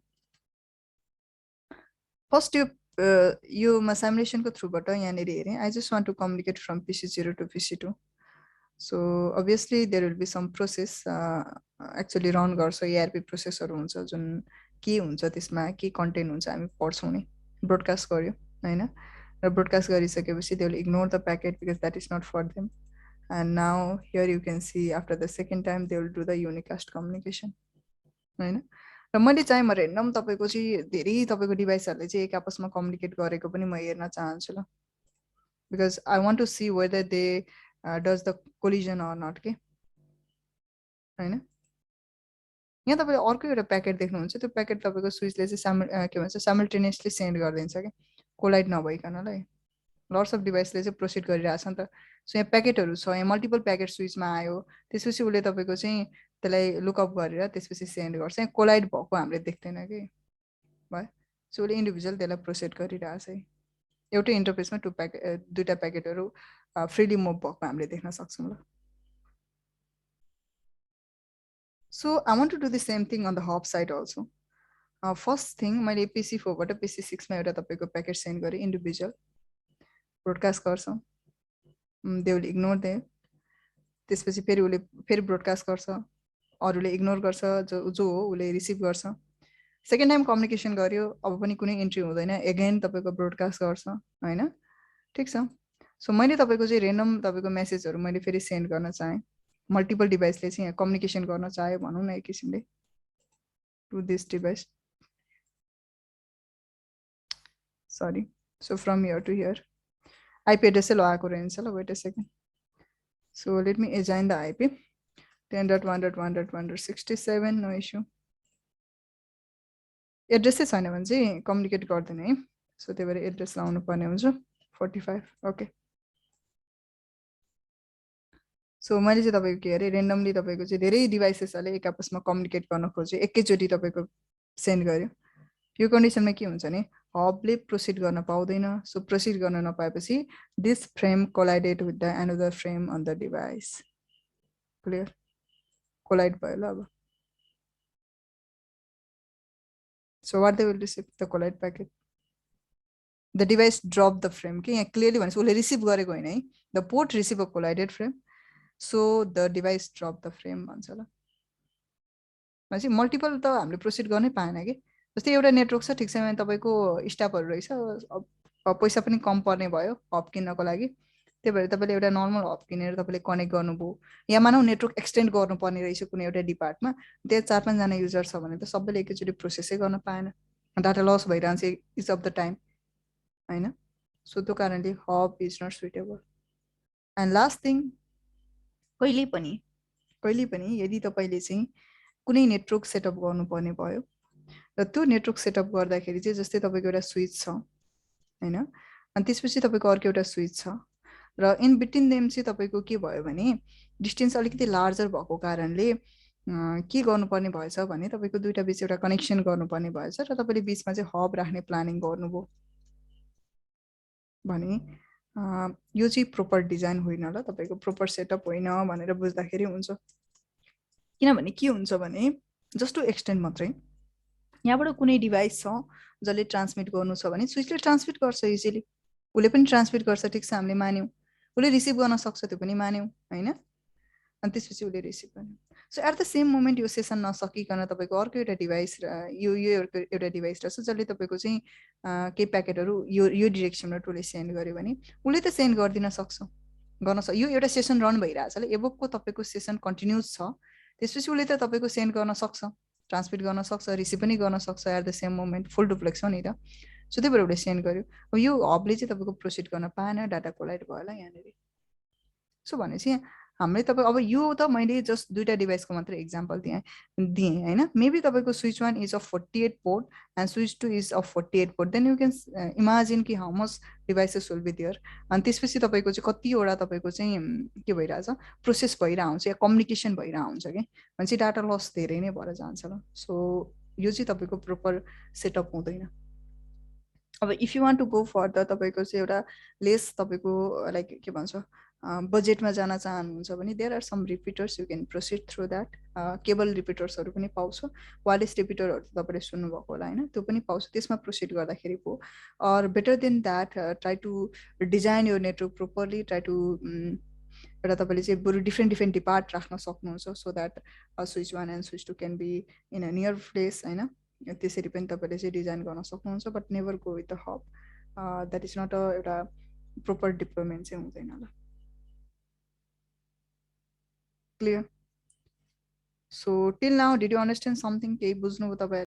फर्स्ट यो म सिमुलेसनको थ्रुबाट यहाँनिर हेरेँ। I just want to communicate from PC0 to PC2। So obviously there will be some process actually run गर्छ, ERP प्रोसेसहरु हुन्छ जुन के हुन्छ त्यसमा के कन्टेन्ट हुन्छ हामी पढ्छौँ नि। ब्रोडकास्ट गर्यो हैन, र ब्रोडकास्ट गरिसकेपछि they will ignore the packet because that is not for them. And now here you can see after the second time they will do the unicast communication हैन। र मैले चाहिँ म रेन्डम तपाईको चाहिँ धेरै तपाईको डिभाइसहरुले चाहिँ एक आपसमा कम्युनिकेट गरेको पनि म हेर्न चाहन्छु ल, because I want to see whether they does the collision or not के हैन। यहाँ तपाईले अर्को एउटा प्याकेट देख्नुहुन्छ, त्यो प्याकेट तपाईको स्विचले चाहिँ के भन्छ साइमल्टेनियसली सेन्ड गरिदिन्छ के, कोलाइड नभइकन ल। लट्स अफ डिभाइसले चाहिँ प्रोसिड गरिरहेछ नि त। सो यहाँ प्याकेटहरु छ, यहाँ मल्टिपल प्याकेट स्विचमा आयो, त्यसपछि उसले तपाईको चाहिँ त्यसलाई लुकअप गरेर त्यसपछि सेन्ड गर्छ। यहाँ कोलाइड भएको हामीले देख्दैन के भयो। सो उसले इन्डिभिजुअल त्यसलाई प्रोसिड गरिरहेछ है। एउटै इन्टरफेसमा दुईटा प्याकेटहरु फ्रीली मुभ भएको हामीले देख्न सक्छौँ ल। So I want to do the same thing on the hop side also. First thing मैले PC4 बाट PC6 मा एउटा तपाईको प्याकेट सेन्ड गरे, इन्डिभिजुअल ब्रोडकास्ट गर्छौँ, दे विल इग्नोर देम। त्यसपछि फेरि उसले फेरि ब्रोडकास्ट गर्छ, अरूले इग्नोर गर्छ, जो हो उसले रिसिभ गर्छ। सेकेन्ड टाइम कम्युनिकेसन गर्यो, अब पनि कुनै इन्ट्री हुँदैन, एगेन तपाईँको ब्रोडकास्ट गर्छ होइन। ठिक छ। सो मैले तपाईँको चाहिँ रेन्डम तपाईँको मेसेजहरू मैले फेरि सेन्ड गर्न चाहेँ, मल्टिपल डिभाइसले चाहिँ यहाँ कम्युनिकेसन गर्न चाह्यो भनौँ न एक किसिमले, to this device, sorry. So from here to here IP एड्रेसै लगाएको रहेछ ल, wait a second. So let me again the IP 10.1.1.1.67, no issue. एड्रेसै छैन भने चाहिँ कम्युनिकेट गर्दैन है, सो त्यही भएर एड्रेस लाउनु पर्ने हुन्छ 45, ओके। सो मैले चाहिँ तपाईँको के अरे रेन्डमली तपाईँको चाहिँ धेरै डिभाइसेसहरूले एक आपसमा कम्युनिकेट गर्न खोज्यो, एकैचोटि तपाईँको सेन्ड गर्यो। यो कन्डिसनमा के हुन्छ भने हबले प्रोसिड गर्न पाउँदैन। सो प्रोसिड गर्न नपाएपछि this frame collided with the another frame on the device. Clear? Collide भयो ल अब। So what they will receive? The collide packet. The device drop the frame. Okay, यहाँ clearly भनेपछि उसले रिसिभ गरेको होइन है, the port receive a collided frame, so the device drop the frame भन्छ ल। भनेपछि मल्टिपल त हामीले प्रोसिड गर्नै पाएन कि। जस्तै एउटा नेटवर्क छ, ठिक छ, तपाईँको स्टाफहरू रहेछ, पैसा पनि कम पर्ने भयो हब किन्नको लागि, त्यही भएर तपाईँले एउटा नर्मल हब किनेर तपाईँले कनेक्ट गर्नुभयो। या मानौ नेटवर्क एक्सटेन्ड गर्नुपर्ने रहेछ कुनै एउटा डिपार्टमा, त्यहाँ 4-5 जना युजर छ भने त सबैले एकैचोटि प्रोसेसै गर्न पाएन, डाटा लस भइरहन्छ इच अफ द टाइम होइन। सो त्यो कारणले hub is not suitable. And last thing, कहिले पनि यदि तपाईँले चाहिँ कुनै नेटवर्क सेटअप गर्नुपर्ने भयो र त्यो नेटवर्क सेटअप गर्दाखेरि चाहिँ जस्तै तपाईँको एउटा स्विच छ होइन, अनि त्यसपछि तपाईँको अर्को एउटा स्विच छ र इन बिट्विन देम चाहिँ तपाईँको के भयो भने डिस्टेन्स अलिकति लार्जर भएको कारणले के गर्नुपर्ने भएछ भने तपाईँको दुईवटा बिच एउटा कनेक्सन गर्नुपर्ने भएछ र तपाईँले बिचमा चाहिँ हब राख्ने प्लानिङ गर्नुभयो भने यो चाहिँ प्रोपर डिजाइन होइन ल, तपाईँको प्रोपर सेटअप होइन भनेर बुझ्दाखेरि हुन्छ। किनभने के हुन्छ भने जस्ट टु एक्सटेन्ड मात्रै, यहाँबाट कुनै डिभाइस छ जसले ट्रान्समिट गर्नु छ भने स्विचले ट्रान्समिट गर्छ इजिली, उसले पनि ट्रान्समिट गर्छ, ठिक छ, हामीले मान्यौँ। उसले रिसिभ गर्न सक्छ, त्यो पनि मान्यौँ होइन। अनि त्यसपछि उसले रिसिभ गर्यो। So at the same moment यो सेसन नसकिकन तपाईँको अर्को एउटा डिभाइस यो एउटा डिभाइस रहेछ जसले तपाईँको चाहिँ केही प्याकेटहरू यो डिरेक्सनमा उसले सेन्ड गर्यो भने उसले त सेन्ड गरिदिन सक्छ, यो एउटा सेसन रन भइरहेछ ल, एबोकको तपाईँको सेसन कन्टिन्युज छ, त्यसपछि उसले त तपाईँको सेन्ड गर्न सक्छ, ट्रान्समिट गर्न सक्छ, रिसिभ पनि गर्न सक्छ at the same moment, full duplex हो नि त। सो त्यही भएर उसले सेन्ड गर्यो। अब यो हबले चाहिँ तपाईँको प्रोसिड गर्न पाएन, डाटा कोलाइड भयो होला यहाँनिर। सो भनेपछि हामीले तपाईँ अब यो त मैले जस्ट दुईवटा डिभाइसको मात्रै इक्जाम्पल दिएँ होइन। मेबी तपाईँको switch 1 is of 48 port and switch 2 is of 48 port, then you can imagine कि how much devices will be there. अनि त्यसपछि तपाईँको चाहिँ कतिवटा तपाईँको चाहिँ के भइरहेछ, प्रोसेस भइरहेको हुन्छ या कम्युनिकेसन भइरहेको हुन्छ कि, भनेपछि डाटा लस धेरै नै भएर जान्छ ल। सो यो चाहिँ तपाईँको प्रोपर सेटअप हुँदैन। अब if you want to go further, तपाईँको चाहिँ एउटा लेस तपाईँको लाइक के भन्छ बजेटमा जान चाहनुहुन्छ भने there are some repeaters, you can proceed through that. Cable रिपिटर्सहरू पनि पाउँछ, वायरलेस रिपिटरहरू तपाईँले सुन्नुभएको होला होइन, त्यो पनि पाउँछ, त्यसमा प्रोसिड गर्दाखेरि पो। Or better than that try to design यो नेटवर्क प्रोपरली, ट्राई टु एउटा तपाईँले चाहिँ बरु डिफ्रेन्ट डिपार्ट राख्न सक्नुहुन्छ, so that switch 1 and switch 2 can be in a near place होइन। त्यसरी पनि तपाईँले चाहिँ डिजाइन गर्न सक्नुहुन्छ, but never go with the hub, that is not a एउटा प्रोपर डिप्लोयमेन्ट चाहिँ हुँदैन ल। Clear? So till now did you understand something? केही बुझ्नुभयो तपाईँ?